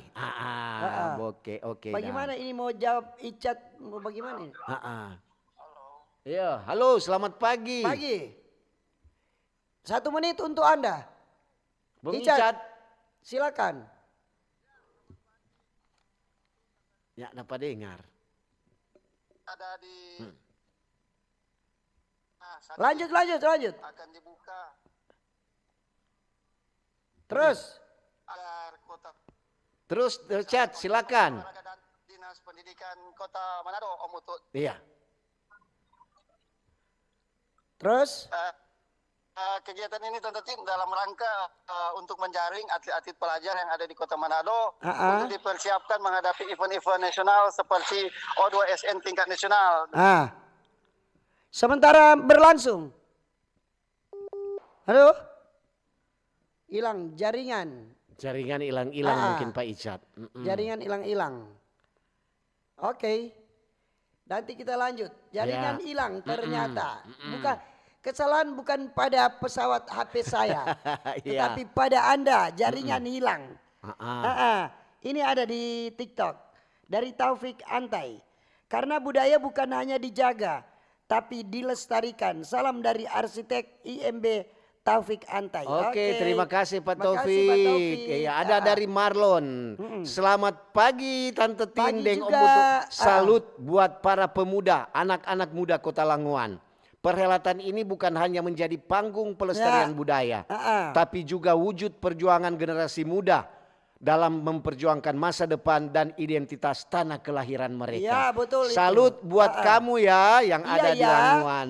S1: Oke.
S2: Bagaimana ini mau jawab Icat? Mau bagaimana ini?
S1: Iya, halo, selamat pagi.
S2: Pagi. 1 menit untuk Anda.
S1: Bung
S2: Icat.
S1: Icat.
S2: Silakan.
S1: Ya, dapat dengar.
S8: Ada di
S2: Lanjut.
S8: akan dibuka
S2: Terus.
S8: agar kota
S1: Terus chat, silakan.
S8: olahraga dan dinas pendidikan kota Manado Om Utut.
S1: Iya.
S2: Terus.
S8: kegiatan ini tentu dalam rangka untuk menjaring atlet-atlet pelajar yang ada di Kota Manado untuk dipersiapkan menghadapi event-event nasional seperti O2SN tingkat nasional.
S2: Sementara berlangsung. Halo? Hilang jaringan.
S1: Jaringan hilang-hilang mungkin Pak Icat.
S2: Jaringan hilang-hilang. Oke. Nanti kita lanjut. Jaringan hilang ternyata. Kesalahan bukan pada pesawat HP saya, tetapi pada Anda jaringan hilang. Ini ada di TikTok dari Taufik Antai. Karena budaya bukan hanya dijaga, tapi dilestarikan. Salam dari arsitek IMB Taufik Antai.
S1: Oke, terima kasih Pak
S2: Terima kasih, Pak
S1: Taufik.
S2: Taufik.
S1: Ya, ada dari Marlon. Selamat pagi Tante
S2: Pagi
S1: Tindeng Om
S2: juga.
S1: Putu. Salut buat para pemuda, anak-anak muda Kota Languan. Perhelatan ini bukan hanya menjadi panggung pelestarian budaya, tapi juga wujud perjuangan generasi muda dalam memperjuangkan masa depan dan identitas tanah kelahiran mereka.
S2: Ya, betul itu.
S1: Salut buat kamu ya yang ada di Languan.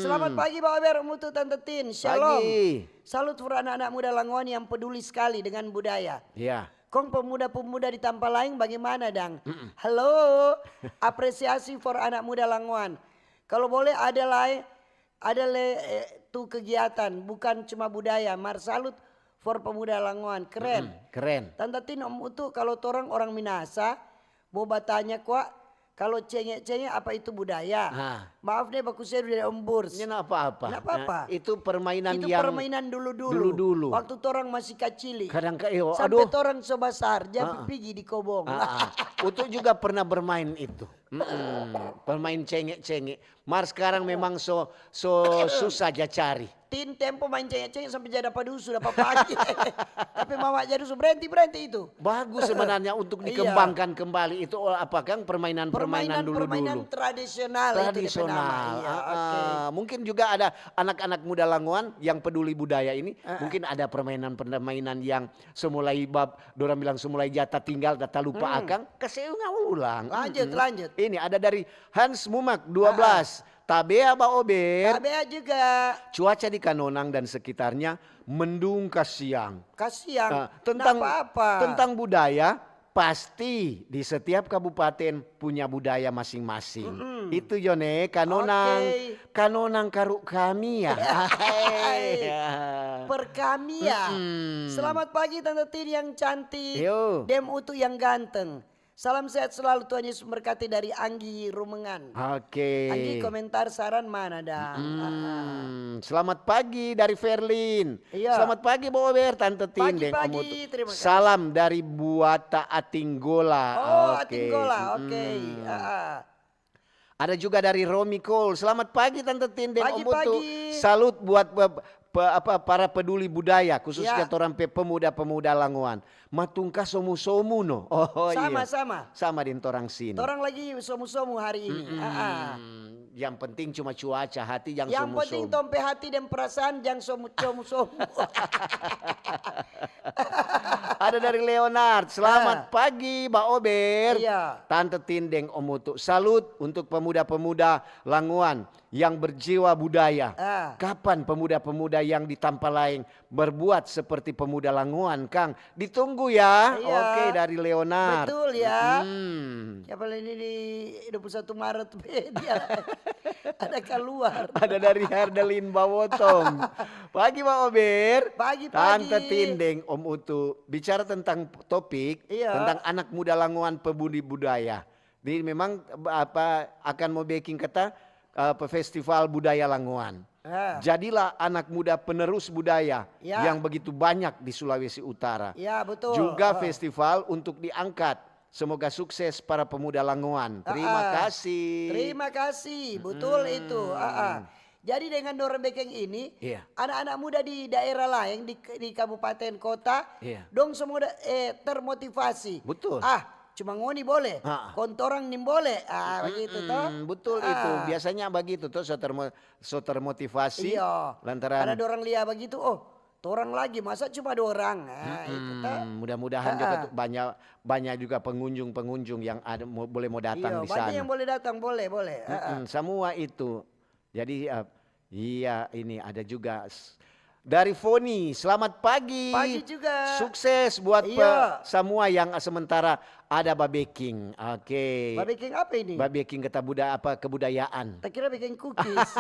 S2: Selamat pagi Pak Ober, Mutu Tante Tin. Shalom.
S1: Pagi.
S2: Salut for anak-anak muda Languan yang peduli sekali dengan budaya.
S1: Ya.
S2: Kong pemuda-pemuda di Tampalaing bagaimana dang? Halo, apresiasi for anak muda Languan. Kalau boleh ada tuh kegiatan, bukan cuma budaya. Salut for pemuda Languan, keren.
S1: Keren.
S2: Tante Tin Om Utu kalau orang Minasa mau bertanya kuak kalau cengek-cengek apa itu budaya? Maaf deh baku saya dari Om Burs.
S1: Ini apa-apa.
S2: Nggak apa-apa.
S1: Nah, itu permainan
S2: Itu
S1: yang
S2: permainan dulu-dulu. Waktu orang masih kecil.
S1: Kadang
S2: sampai orang sebesar jadi pergi di kobong.
S1: Utuk juga pernah bermain itu. Permain cengek-cengek. Mar sekarang memang so susah aja cari.
S2: Tin tempo main cengek-cengek sampai jadi dapat dusu dapat pagi. Tapi mama jadi dusu berhenti itu.
S1: Bagus sebenarnya untuk dikembangkan kembali itu apa Kang permainan dulu-dulu.
S2: Permainan tradisional. Itu
S1: Mungkin juga ada anak-anak muda Languan yang peduli budaya ini. Mungkin ada permainan yang semulai dorang bilang semulai jatah tinggal data lupa akang. Keseunga ulang.
S2: Lanjut.
S1: Ini ada dari Hans Mumak 12. Tabea Ba Ober.
S2: Tabea juga.
S1: Cuaca di Kanonang dan sekitarnya mendung kasiang. Tentang budaya pasti di setiap kabupaten punya budaya masing-masing. Itu Jone Kanonang karuk kami ya.
S2: Per kami ya. Selamat pagi Tante Tin yang cantik.
S1: Yo.
S2: Dem Utu yang ganteng. Salam sehat selalu Tuhan Yesus memberkati dari Anggi Rumengan.
S1: Oke.
S2: Anggi komentar saran mana dah?
S1: Selamat pagi dari Verlin.
S2: Iya.
S1: Selamat pagi Bo Ober, Tante Tindeng.
S2: Pagi, terima kasih.
S1: Salam dari Buata Atinggola.
S2: Atinggola, oke.
S1: Ada juga dari Romi Cole. Selamat pagi Tante Tindeng.
S2: Pagi.
S1: Salut buat para peduli budaya khususnya orang pemuda-pemuda Languan. Matungka somu-somu no. Sama di torang sini.
S2: Orang lagi somu-somu hari ini.
S1: Yang penting cuma cuaca, hati yang
S2: Yang
S1: somu-somu.
S2: penting tompe hati dan perasaan yang somu-somu.
S1: Ada dari Leonard. Selamat pagi Mbak Ober.
S2: Iya.
S1: Tante Tindeng Om Utu. Salut untuk pemuda-pemuda Languan yang berjiwa budaya. Kapan pemuda-pemuda yang di Tampalaing berbuat seperti pemuda Languan, Kang? Ditunggu ya.
S2: Iya.
S1: Oke, dari Leonard.
S2: Betul ya. Siapa ini di 21 Maret dia ada keluar.
S1: Ada dari Herdelin Bawotong. Pagi Mbak Ober.
S2: Pagi.
S1: Tante Tindeng Om Utu. Bicara tentang topik tentang anak muda Languan pebudi budaya. Jadi memang akan mau baking kata festival budaya Languan. Jadilah anak muda penerus budaya yang begitu banyak di Sulawesi Utara.
S2: Ya, betul.
S1: Juga festival untuk diangkat. Semoga sukses para pemuda Languan. Terima kasih.
S2: Terima kasih. Betul itu. Jadi dengan Dora Bekeng ini, anak-anak muda di daerah lain di kabupaten kota, dong semua termotivasi.
S1: Betul.
S2: Cuma ngoni boleh, kontorang nim boleh, begitu toh.
S1: Betul itu, biasanya begitu toh, so termotivasi. Lantaran
S2: ada orang lihat begitu, torang lagi masa cuma dorang. Itu toh.
S1: Mudah-mudahan juga tuh banyak juga pengunjung yang ada boleh mau datang di sana.
S2: Banyak yang boleh datang, boleh.
S1: Semua itu. Jadi Iya, ini ada juga dari Foni. Selamat pagi.
S2: Pagi juga.
S1: Sukses buat
S2: Iya.
S1: semua yang sementara ada babeking. Oke.
S2: Babeking apa ini?
S1: Babeking kebudayaan.
S2: Tak kira bikin cookies.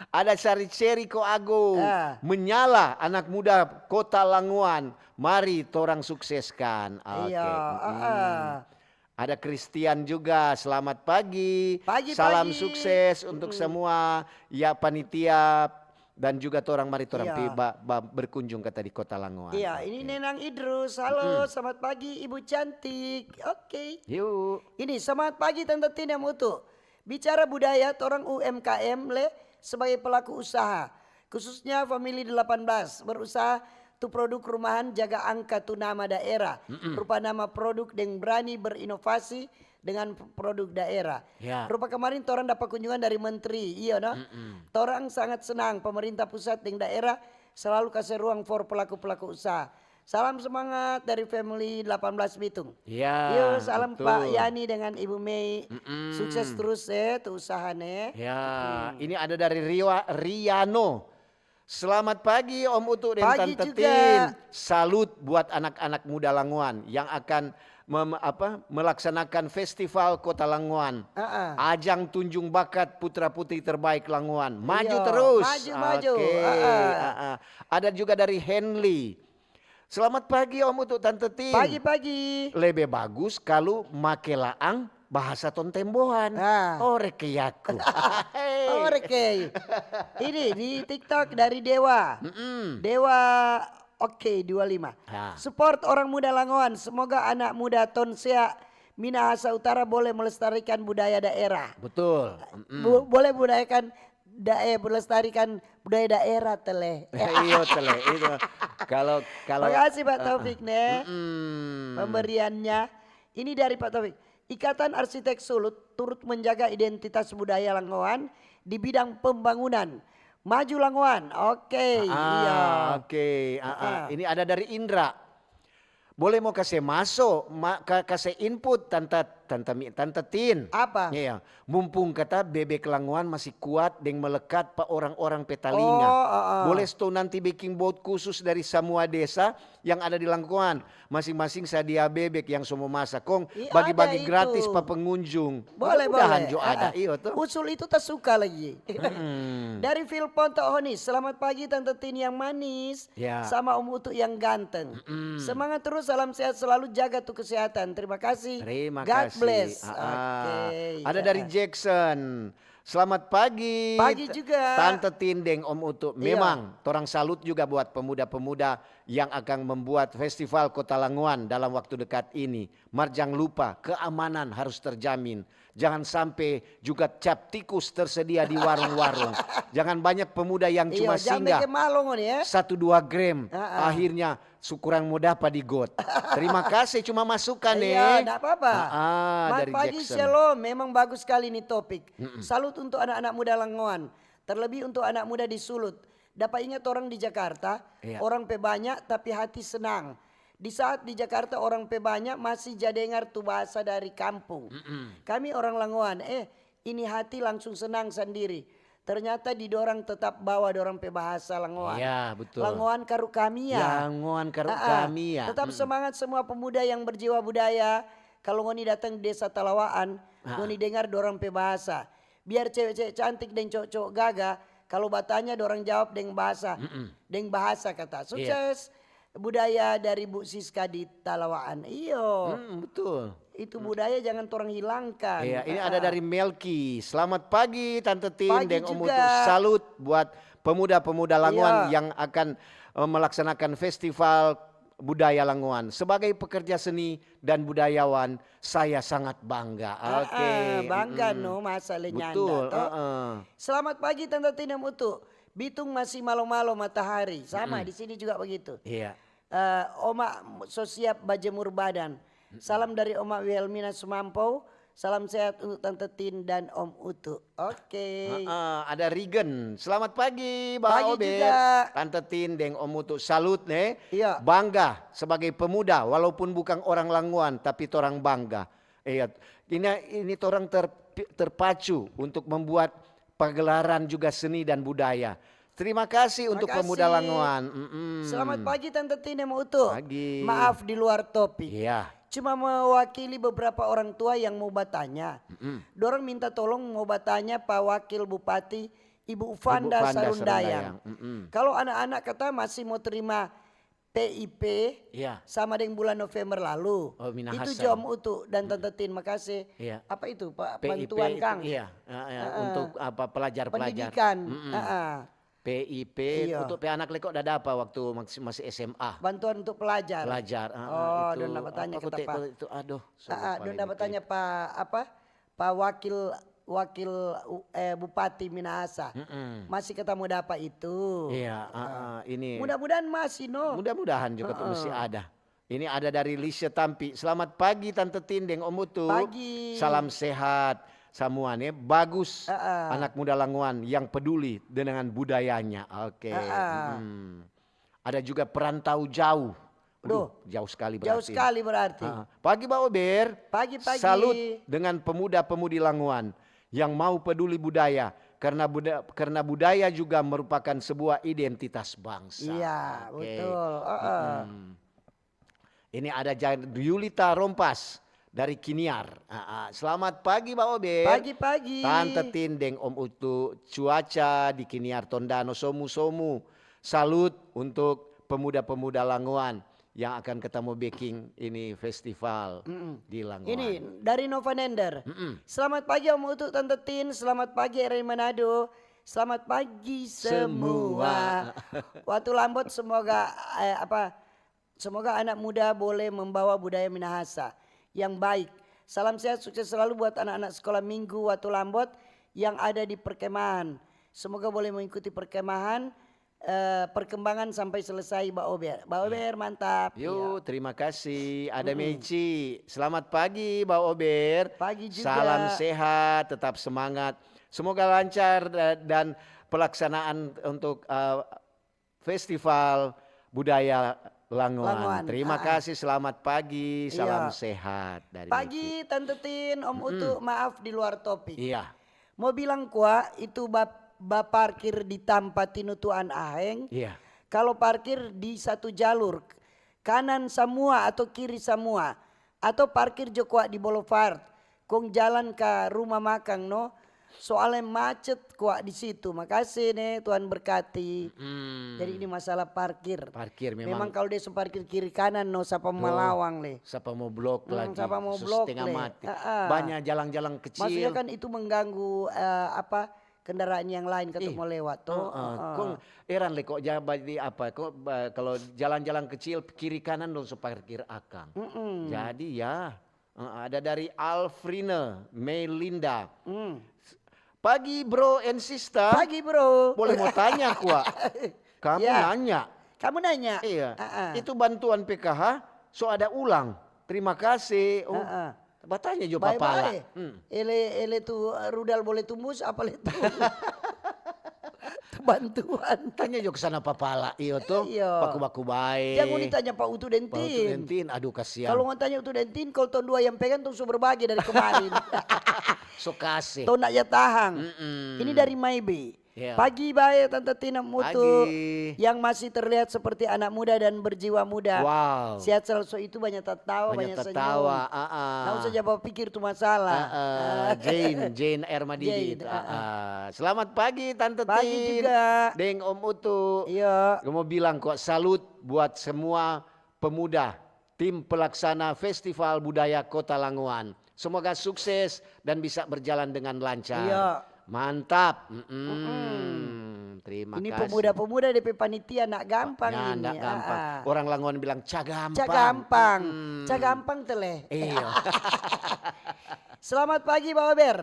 S1: Ada Sari-Seri Ko Ago. Menyala anak muda Kota Languan. Mari torang sukseskan. Oke.
S2: Iya.
S1: Ada Christian juga, selamat pagi.
S2: Pagi,
S1: Salam
S2: pagi.
S1: sukses untuk semua ya panitia dan juga torang mari torang
S2: Iya.
S1: pi berkunjung ke tadi Kota Languan.
S2: Iya, ini Nenang Idrus. Halo, selamat pagi Ibu cantik. Oke.
S1: Yuk.
S2: Ini selamat pagi Tante Tina Mutu. Bicara budaya, orang UMKM sebagai pelaku usaha. Khususnya Family 18 berusaha tu produk rumahan jaga angka tu nama daerah. Rupa nama produk yang berani berinovasi dengan produk daerah.
S1: Ya.
S2: Rupa kemarin orang dapat kunjungan dari menteri. Iya no? Orang sangat senang pemerintah pusat dan daerah selalu kasih ruang for pelaku-pelaku usaha. Salam semangat dari Family 18 Bitung.
S1: Ya.
S2: Yuk, salam
S1: betul.
S2: Pak Yani dengan Ibu Mei. Sukses terus tuh usahanya.
S1: Ya, ini ada dari Riano. Selamat pagi Om Utu dan
S2: Pagi
S1: Tante
S2: juga.
S1: Tin. Salut buat anak-anak muda Languan yang akan melaksanakan festival Kota Languan. Ajang tunjung bakat putra-putri terbaik Languan. Maju
S2: Iya,
S1: terus.
S2: maju.
S1: Oke. Ada juga dari Henley. Selamat pagi Om Utu Tante Tin.
S2: Pagi-pagi.
S1: Lebih bagus kalau make laang bahasa tontembohan. Oreke yaku.
S2: Oke. Ini di TikTok dari Dewa. Dewa Oke 25. Support orang muda Langoan. Semoga anak muda Tonsea Minahasa Utara boleh melestarikan budaya daerah.
S1: Betul.
S2: Boleh melestarikan budaya daerah tele.
S1: Iya tele itu. Kalau
S2: Makasih Pak Taufik pemberiannya. Ini dari Pak Taufik. Ikatan Arsitek Sulut turut menjaga identitas budaya Langoan di bidang pembangunan. Maju Langoan. Oke. Iya.
S1: Oke. Ini ada dari Indra. Boleh mau kasih masuk, kasih input Tante Tin.
S2: Apa?
S1: Iya. Mumpung kata bebek Langoan masih kuat dan melekat pak orang-orang Petalinga. Boleh sto nanti bikin boat khusus dari semua desa yang ada di Langoan. Masing-masing sedia bebek yang semua masak. Kong bagi-bagi gratis pak pengunjung.
S2: Boleh.
S1: Jo ada. Iyo tuh.
S2: Usul itu tak suka lagi. Dari Philpon Tohonis. Selamat pagi Tante Tin yang manis.
S1: Ya.
S2: Sama Om Utu yang ganteng. Semangat terus, salam sehat selalu, jaga tuh kesehatan. Terima kasih.
S1: Terima
S2: God
S1: kasih.
S2: bless.
S1: Ada dari Jackson. Selamat pagi.
S2: Pagi juga.
S1: Tante Tindeng Om Utu. Memang torang salut juga buat pemuda-pemuda yang akan membuat festival Kota Langoan dalam waktu dekat ini. Jangan lupa keamanan harus terjamin. Jangan sampai juga cap tikus tersedia di warung-warung. Jangan banyak pemuda yang cuma singgah.
S2: Ya.
S1: 1-2 gram. Akhirnya syukuran mudah apa di got. Terima kasih cuma masukan
S2: Iya, enggak apa-apa.
S1: Dari
S2: pagi
S1: Jackson.
S2: Shalom, memang bagus sekali nih topik. Salut untuk anak-anak muda Langoan. Terlebih untuk anak muda di Sulut. Dapat ingat orang di Jakarta, orang pe banyak tapi hati senang. Di saat di Jakarta orang pe banyak masih jadengar tuh bahasa dari kampung. Kami orang Langoan, ini hati langsung senang sendiri. Ternyata di dorang tetap bawa dorang pe bahasa Langoan.
S1: Iya, betul.
S2: Langoan karuk kami ya.
S1: Langoan karuk kami ya.
S2: Tetap semangat semua pemuda yang berjiwa budaya. Kalau ngoni datang di desa Talawaan, ngoni dengar dorang pe bahasa. Biar cewek-cewek cantik dan cowok-cowok gagah, kalau batanya dorang jawab dengan bahasa. Dengan bahasa kata. Sukses. Budaya dari Bu Siska di Talawaan. Iyo.
S1: Betul.
S2: Itu budaya jangan orang hilangkan.
S1: Iya, ini ada dari Melki. Selamat pagi Tante Tin
S2: Pagi
S1: dan Om
S2: juga.
S1: Utu. Salut buat pemuda-pemuda Langoan yang akan melaksanakan festival budaya Langoan. Sebagai pekerja seni dan budayawan, saya sangat bangga. Oke.
S2: Bangga no masalah
S1: Betul.
S2: nyanda. Selamat pagi Tante Tin dan Utu. Bitung masih malam-malam matahari. Sama di sini juga begitu.
S1: Iya.
S2: Oma so siap bajemur badan. Salam dari Oma Wilmina Sumampau. Salam sehat untuk Tante Tin dan Om Utu. Oke.
S1: Ada Regan. Selamat pagi Mbak
S2: Pagi
S1: Obed.
S2: juga.
S1: Tante Tin dan Om Utu. Salut nih.
S2: Iya.
S1: Bangga sebagai pemuda walaupun bukan orang Langoan tapi torang bangga. Iya. Ini torang terpacu untuk membuat pagelaran juga seni dan budaya. Terima kasih untuk pemuda Langoan.
S2: Selamat pagi Tante Tine Utuh.
S1: Pagi.
S2: Maaf di luar topik.
S1: Iya.
S2: Cuma mewakili beberapa orang tua yang mau bertanya. Dorang minta tolong mau bertanya Pak Wakil Bupati Ibu Fanda Sarundayang. Kalau anak-anak kata masih mau terima PIP sama dengan bulan November lalu.
S1: Minahasa.
S2: Itu jawab Utuh dan Tante Tin, makasih. Apa itu Pak?
S1: PIP
S2: Bantuan Kang.
S1: Untuk apa pelajar-pelajar.
S2: Pendidikan.
S1: PIP untuk anak lekok udah ada apa waktu masih SMA.
S2: Bantuan untuk pelajar.
S1: Itu,
S2: dan dapat tanya
S1: apa,
S2: kata Pak.
S1: Itu aduh.
S2: Dan dapat tanya Pak Wakil Bupati Minahasa. Masih ketemu dapat itu.
S1: Iya, ini.
S2: Mudah-mudahan masih
S1: Mudah-mudahan juga tuh masih ada. Ini ada dari Lisha Tampi. Selamat pagi Tante Tindeng Om Utu.
S2: Pagi.
S1: Salam sehat. Samuannya bagus, anak muda Langoan yang peduli dengan budayanya. Oke. Ada juga perantau jauh. Jauh sekali berarti.
S2: Jauh sekali berarti.
S1: Pagi Mbak Ober.
S2: Pagi-pagi.
S1: Salut dengan pemuda-pemudi Langoan yang mau peduli budaya. Karena budaya juga merupakan sebuah identitas bangsa.
S2: Iya, betul.
S1: Ini ada Yulita Rompas dari Kiniar. Selamat pagi Mbak Ober.
S2: Pagi-pagi.
S1: Tante Tindeng Om Utu. Cuaca di Kiniar Tondano somu-somu. Salut untuk pemuda-pemuda Langoan yang akan ketemu baking ini festival di Langoan.
S2: Ini dari Nova Nender. Selamat pagi Om Utu, Tante Tin. Selamat pagi RRI Manado. Selamat pagi semua. Waktu Lambot semoga semoga anak muda boleh membawa budaya Minahasa yang baik. Salam sehat, sukses selalu buat anak-anak sekolah minggu Watu Lambot yang ada di perkemahan. Semoga boleh mengikuti perkemahan perkembangan sampai selesai Mbak Ober. Mbak Ober mantap.
S1: Yuk, terima kasih. Ada Meici. Selamat pagi Mbak Ober.
S2: Pagi juga.
S1: Salam sehat, tetap semangat. Semoga lancar dan pelaksanaan untuk festival budaya Langoan. Terima kasih, selamat pagi, salam sehat dari
S2: pagi
S1: Miki.
S2: Tante Tin, Om Utu, maaf di luar topik.
S1: Iya.
S2: Mau bilang kuah itu bab parkir di tempat tinutuan aheng.
S1: Iya.
S2: Kalau parkir di satu jalur, kanan semua atau kiri semua, atau parkir joko di boulevard, kong jalan ke rumah makan no. Soalnya macet kuat di situ. Makasih nih Tuhan berkati. Jadi ini masalah parkir.
S1: Parkir
S2: memang kalau dia parkir kiri kanan no siapa melawang le.
S1: Siapa mau blok lagi.
S2: Siapa mau blok
S1: setengah
S2: le.
S1: mati. Banyak jalan-jalan kecil.
S2: Maksudnya kan itu mengganggu kendaraan yang lain ketuk mau lewat tuh.
S1: Kok heran le kok jadi apa? Kok kalau jalan-jalan kecil kiri kanan dong parkir akang. Jadi ya ada dari Alfrina Melinda. Pagi bro and sister.
S2: Pagi bro.
S1: Boleh mau tanya kuah. Kamu nanya.
S2: Kamu nanya.
S1: Iya. Itu bantuan PKH. So ada ulang. Terima kasih. Batanya juga pala.
S2: Ele tu rudal boleh tumbus apa le tu. Bantuan.
S1: Tanya juga kesana papala. Iyo tuh. Baku-baku baik.
S2: Jangan ditanya Pak Utu Dentin.
S1: Pak Utu Dentin. Aduh kasihan.
S2: Kalau mau tanya Utu Dentin. Kalau tahun 2 yang pegang tuh berbagi dari kemarin.
S1: So kasih.
S2: Tahun nak ya tahang. Ini dari Maybe. Pagi baik Tante Tina Mutu yang masih terlihat seperti anak muda dan berjiwa muda.
S1: Wow.
S2: Sehat selalu. So itu banyak tertawa, banyak
S1: tertawa.
S2: Nggak usah jawab pikir itu masalah.
S1: Jane Ermadidi. Selamat pagi Tante Tin.
S2: Pagi juga.
S1: Deng Om Utu.
S2: Iya.
S1: Gue mau bilang kok salut buat semua pemuda tim pelaksana Festival Budaya Kota Langoan. Semoga sukses dan bisa berjalan dengan lancar.
S2: Iya.
S1: Mantap. Terima
S2: ini
S1: kasih.
S2: Ini pemuda-pemuda DP panitia nak gampang
S1: ya,
S2: ini.
S1: Nak gampang. Orang Langoan bilang cagampang.
S2: Cagampang. Cagampang teleh.
S1: Iya.
S2: Selamat pagi Pak Ober.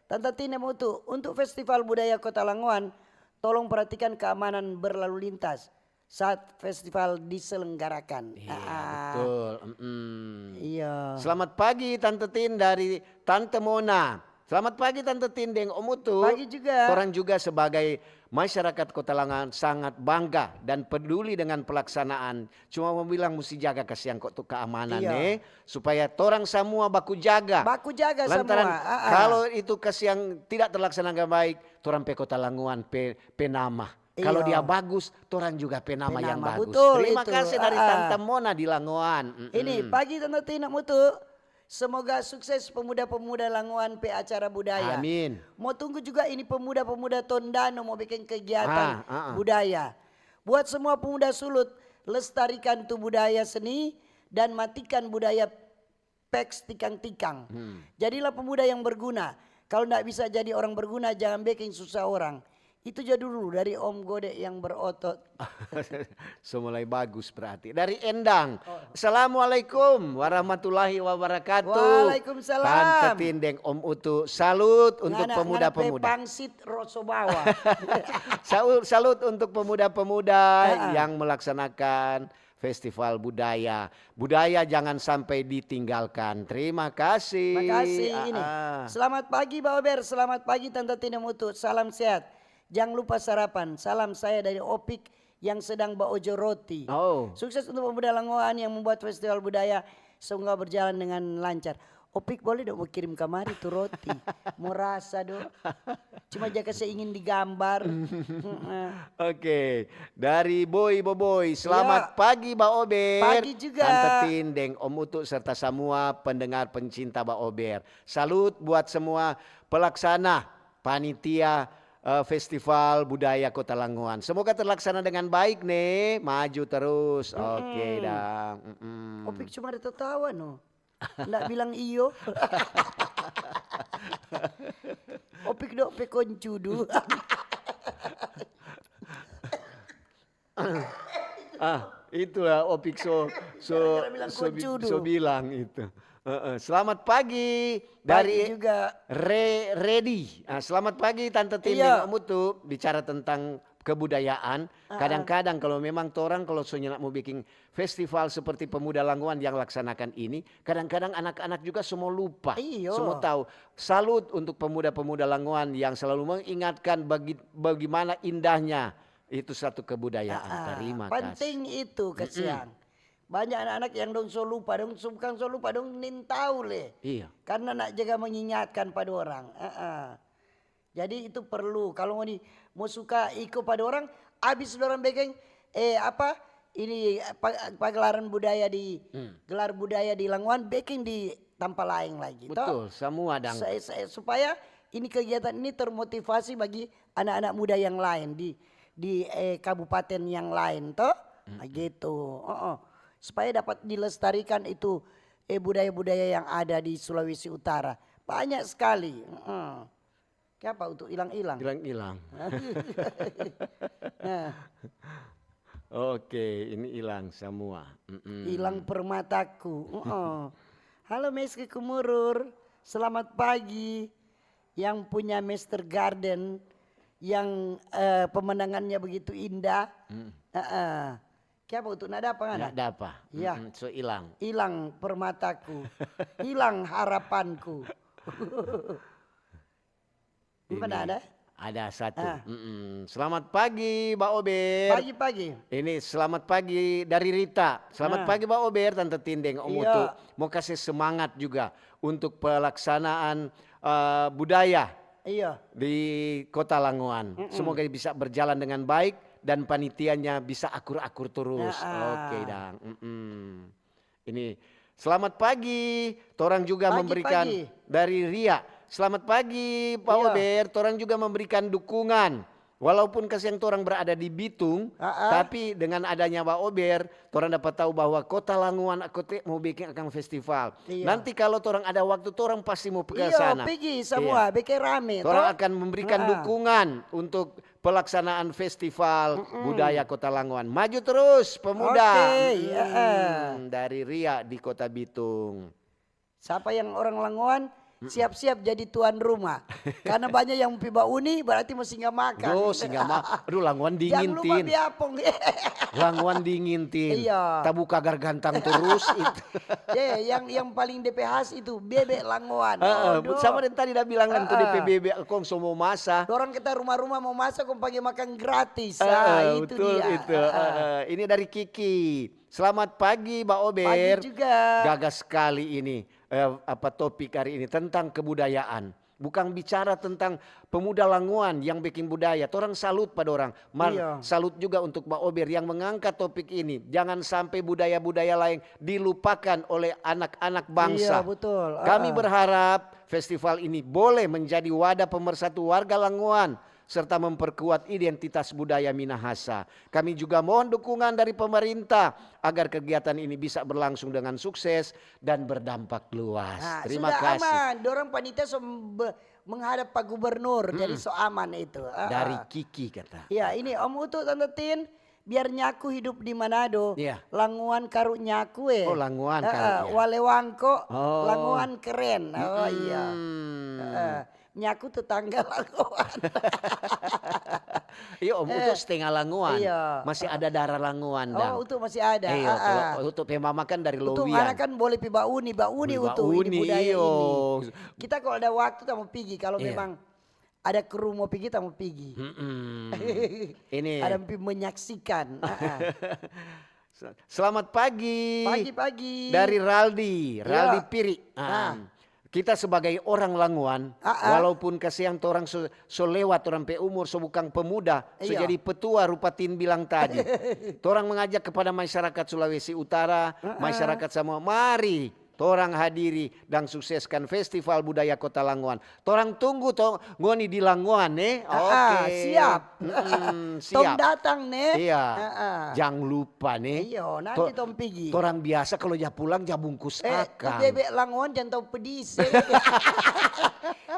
S2: Tante Tina Mutu. Untuk Festival Budaya Kota Langoan, tolong perhatikan keamanan berlalu lintas saat festival diselenggarakan.
S1: Iya, betul.
S2: Iya.
S1: Selamat pagi Tante Tin dari Tante Mona. Selamat pagi Tante Tindeng, Om Utu.
S2: Pagi juga.
S1: Orang juga sebagai masyarakat Kota Langon sangat bangga dan peduli dengan pelaksanaan. Cuma mau bilang mesti jaga kasihan kok tuh keamanan supaya orang semua baku jaga.
S2: Baku jaga
S1: Lantaran
S2: semua.
S1: kalau itu kasihan tidak terlaksana dengan baik, orang pe Kota Langon penama. Kalau dia bagus, orang juga penama yang bagus.
S2: Betul,
S1: Terima
S2: itu.
S1: kasih dari Tante Mona di Langoan.
S2: Ini pagi Tante Tina Mutu. Semoga sukses pemuda-pemuda Langoan pe acara budaya.
S1: Amin.
S2: Mau tunggu juga ini pemuda-pemuda Tondano mau bikin kegiatan budaya. Buat semua pemuda Sulut, lestarikan tuh budaya seni dan matikan budaya peks tikang-tikang. Jadilah pemuda yang berguna. Kalau tidak bisa jadi orang berguna, jangan bikin susah orang. Itu aja dulu dari Om Gode yang berotot.
S1: Semulai bagus berarti. Dari Endang. Assalamualaikum warahmatullahi wabarakatuh.
S2: Waalaikumsalam.
S1: Tante Tindeng, Om Utu. Salut untuk pemuda-pemuda.
S2: Pangsit Rosobawa.
S1: Salut untuk pemuda-pemuda yang melaksanakan festival budaya. Budaya jangan sampai ditinggalkan. Terima kasih.
S2: Terima kasih. Ini. Selamat pagi Pak Ober. Selamat pagi Tante Tina Mutu. Salam sehat. Jangan lupa sarapan. Salam saya dari Opik yang sedang baojo roti. Sukses untuk pemuda Langoan yang membuat festival budaya. Semoga berjalan dengan lancar. Opik boleh dong mau kirim kamari tuh roti. Mau rasa dong. Cuma jika saya ingin digambar.
S1: Oke. Dari Boy Boboy. Selamat pagi Mbak Ober.
S2: Pagi juga.
S1: Tante Tindeng, Om Utu serta semua pendengar pencinta Mbak Ober. Salut buat semua pelaksana panitia Festival Budaya Kota Langoan. Semoga terlaksana dengan baik nih. Maju terus. Oke, Dang.
S2: Opik cuma ada tertawa no. Nggak bilang iyo. Opik dok pekoncudu.
S1: Itulah Opik so bilang itu. Selamat pagi dari
S2: juga.
S1: Ready. Selamat pagi Tante Tindeng, Om Utu. Bicara tentang kebudayaan. Kadang-kadang kalau memang orang kalau soalnya mau bikin festival seperti Pemuda Langoan yang laksanakan ini, kadang-kadang anak-anak juga semua lupa. Semua tahu. Salut untuk pemuda-pemuda Langoan yang selalu mengingatkan bagaimana indahnya itu satu kebudayaan. Terima kasih.
S2: Penting itu kesian. Banyak anak-anak yang dong so lupa, dong bukan so lupa, dong nintau le.
S1: Iya.
S2: Karena nak jaga mengingatkan pada orang. Jadi itu perlu. Kalau mau suka ikut pada orang, habis orang bikin ini pagelaran budaya di gelar budaya di Langoan, bikin di tempat lain lagi.
S1: Betul, semua dang.
S2: Supaya ini kegiatan ini termotivasi bagi anak-anak muda yang lain di kabupaten yang lain, toh, gitu. Supaya dapat dilestarikan itu budaya-budaya yang ada di Sulawesi Utara. Banyak sekali. Kenapa untuk hilang-hilang?
S1: Hilang-hilang. Oke, ini hilang semua.
S2: Hilang permataku. Halo Meski Kumurur, selamat pagi. Yang punya Master Garden yang pemandangannya begitu indah. Kenapa untuk nada apa nggak?
S1: Nada apa?
S2: Iya.
S1: So hilang.
S2: Hilang permataku, hilang harapanku. Bukan ada?
S1: Ada satu. Selamat pagi Mbak Ober.
S2: Pagi-pagi.
S1: Ini selamat pagi dari Rita. Selamat pagi Mbak Ober, Tante Tindeng, Om Utu. Mau kasih semangat juga untuk pelaksanaan budaya di Kota Langoan. Semoga bisa berjalan dengan baik. Dan panitianya bisa akur-akur terus. Oke, Dang. Ini selamat pagi. Torang juga memberikan dari Ria. Selamat pagi Pak Ober. Torang juga memberikan dukungan. Walaupun kasihan torang berada di Bitung, tapi dengan adanya Pak Ober, torang dapat tahu bahwa Kota Langoan mau bikin akan festival. Nanti kalau torang ada waktu, torang pasti mau pergi ke sana.
S2: Pergi semua, bikin rame.
S1: Torang akan memberikan dukungan untuk pelaksanaan festival budaya Kota Langoan. Maju terus pemuda. Dari Ria di Kota Bitung.
S2: Siapa yang orang Langoan siap-siap jadi tuan rumah. Karena banyak yang piba uni berarti mesti nggak makan.
S1: Duh, singa aduh languan dingin
S2: Jangan lupa
S1: tin.
S2: biapong.
S1: Languan dingin tin.
S2: Iya.
S1: Tabu kagar gantang terus itu.
S2: yang paling DP khas itu bebek langoan.
S1: Sama yang tadi dah bilang kan tuh DP bebek kong semua masa.
S2: Orang kita rumah-rumah mau masak kong pagi makan gratis. Itu
S1: Betul
S2: dia.
S1: itu. Ini dari Kiki. Selamat pagi Mbak Ober.
S2: Pagi juga.
S1: Gagas sekali ini topik hari ini tentang kebudayaan. Bukan bicara tentang pemuda Languan yang bikin budaya. Orang salut pada orang.
S2: Iya.
S1: Salut juga untuk Mbak Ober yang mengangkat topik ini. Jangan sampai budaya-budaya lain dilupakan oleh anak-anak bangsa.
S2: Iya betul.
S1: Kami berharap festival ini boleh menjadi wadah pemersatu warga Languan serta memperkuat identitas budaya Minahasa. Kami juga mohon dukungan dari pemerintah agar kegiatan ini bisa berlangsung dengan sukses dan berdampak luas. Terima
S2: sudah
S1: kasih.
S2: aman. Dorang panitia menghadap Pak Gubernur, jadi so aman itu.
S1: Dari Kiki kata.
S2: Ya ini Om Utu Tante Tin, biar nyaku hidup di Manado.
S1: Iya.
S2: Languan karu nyaku
S1: Oh Languan karunya.
S2: Walewangko,
S1: Oh.
S2: Languan keren. Oh iya. Nyaku tetangga Languan.
S1: Iya Om Utu setengah Languan.
S2: Iya.
S1: Masih ada darah Languan. Dang.
S2: Oh Utu masih ada.
S1: Iya, kalau Utu pemama kan dari
S2: Utu
S1: Lowian.
S2: anak kan boleh pi bauni Utu ini budaya
S1: iyo.
S2: ini. Kita kalau ada waktu kita mau pergi, kalau
S1: Iya.
S2: memang ada kru mau pergi kita mau pergi.
S1: Ini.
S2: Ada menyaksikan.
S1: Selamat pagi.
S2: Pagi-pagi.
S1: Dari Raldi
S2: Iya.
S1: Piri. Kita sebagai orang Languan, walaupun kasihan orang so lewat orang pe umur so bukan pemuda, so
S2: Iya.
S1: jadi petua rupa Tin bilang tadi. Torang mengajak kepada masyarakat Sulawesi Utara, masyarakat semua, mari torang hadiri dan sukseskan Festival Budaya Kota Languan. Torang tunggu ngoni di Languan Oke.
S2: Siap. Tom
S1: Siap.
S2: datang
S1: Iya. Jangan lupa
S2: Iya, nanti Tom pergi.
S1: Torang biasa kalau dia pulang dia bungkus akang.
S2: Bebek Languan jangan tahu pedis.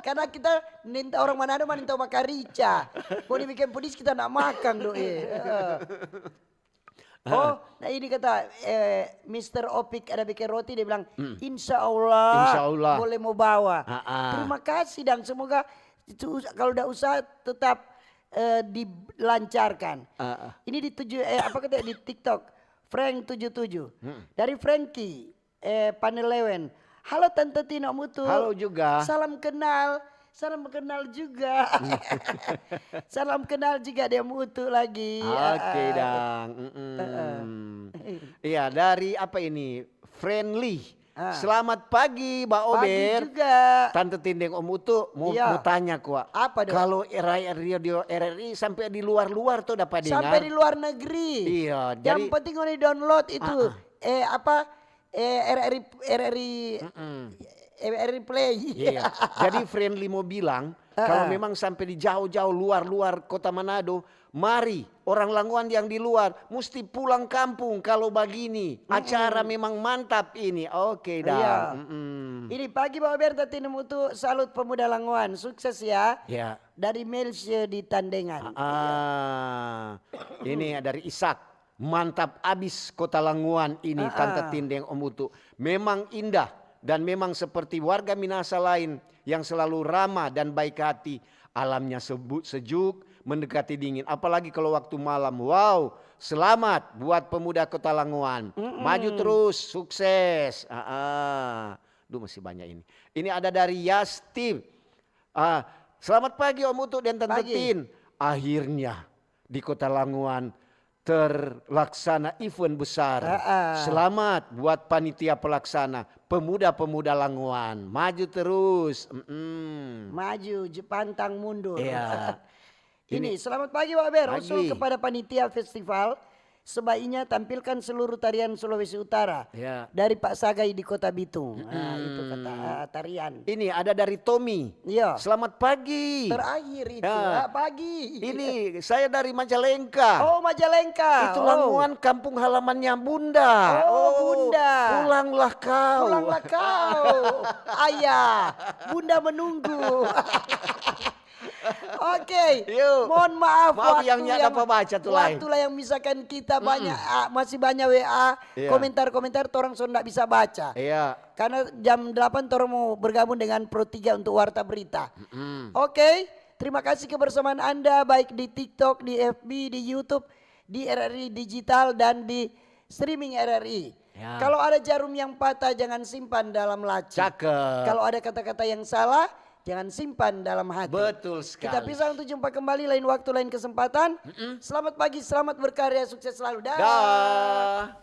S2: Karena kita minta orang Manado minta makan rica. Mau dibikin pedis kita nak makan Oh, nah ini kata Mr. Opik ada bikin roti, dia bilang Insya Allah boleh mau bawa. Terima kasih dan semoga itu, kalau udah usaha tetap dilancarkan. Ini apa kata di TikTok Frank 77 dari Frankie Panelewen. Halo Tante Tino Mutu.
S1: Halo juga.
S2: Salam kenal juga. Salam kenal juga dia Mutu lagi.
S1: Oke dang. Iya dari apa ini? Friendly. Selamat pagi Mbak Ober.
S2: Pagi juga.
S1: Tante Tindeng Om Utu mau tanya kuat.
S2: Apa dong?
S1: Kalau radio RRI sampai di luar-luar tuh dapat dengar.
S2: Sampai di luar negeri.
S1: Iya.
S2: Yang penting mau download itu. RRI Play.
S1: Iya. Jadi Friendly mau bilang kalau memang sampai di jauh-jauh luar-luar kota Manado, mari orang Languan yang di luar mesti pulang kampung kalau begini. Acara memang mantap ini. Oke dah.
S2: Iya. Ini pagi Pak Berta Tinemutu, salut pemuda Languan. Sukses ya.
S1: Ya.
S2: Dari Melsye di Tandengan.
S1: Ini dari Ishak. Mantap abis kota Languan ini Tante Tindeng Om Utu. Memang indah dan memang seperti warga Minahasa lain yang selalu ramah dan baik hati. Alamnya sejuk, mendekati dingin. Apalagi kalau waktu malam. Wow, selamat buat pemuda kota Languan. Maju terus, sukses. Duh masih banyak ini. Ini ada dari Yasti. Selamat pagi Om Utu dan Tante Tin. Akhirnya di kota Languan terlaksana event besar. Selamat buat panitia pelaksana, pemuda-pemuda Languan. Maju terus.
S2: Maju, pantang mundur.
S1: Iya.
S2: Ini selamat pagi Pak Ber.
S1: Pagi.
S2: Usul kepada panitia festival, sebaiknya tampilkan seluruh tarian Sulawesi Utara.
S1: Ya.
S2: Dari Pak Sagai di Kota Bitung. Itu kata tarian.
S1: Ini ada dari Tommy.
S2: Iya.
S1: Selamat pagi.
S2: Terakhir itu pagi.
S1: Ini saya dari Majalengka.
S2: Oh Majalengka.
S1: Itu Languan kampung halamannya Bunda.
S2: Bunda.
S1: Pulanglah kau.
S2: Pulanglah kau. Ayah, Bunda menunggu. Oke.
S1: Yuk.
S2: Mohon maaf,
S1: Maaf
S2: waktu
S1: yang apa baca tuh lain.
S2: waktulah yang misalkan kita banyak masih banyak WA,
S1: Iya.
S2: komentar-komentar orang so nggak bisa baca.
S1: Iya.
S2: Karena jam 8 orang mau bergabung dengan Pro 3 untuk Warta Berita. Oke, terima kasih kebersamaan Anda baik di TikTok, di FB, di YouTube, di RRI Digital dan di streaming RRI.
S1: Ya.
S2: Kalau ada jarum yang patah jangan simpan dalam laci.
S1: Cakep.
S2: Kalau ada kata-kata yang salah jangan simpan dalam hati.
S1: Betul sekali.
S2: Kita pisah untuk jumpa kembali lain waktu lain kesempatan. Selamat pagi, selamat berkarya, sukses selalu. Dah.
S1: Dah.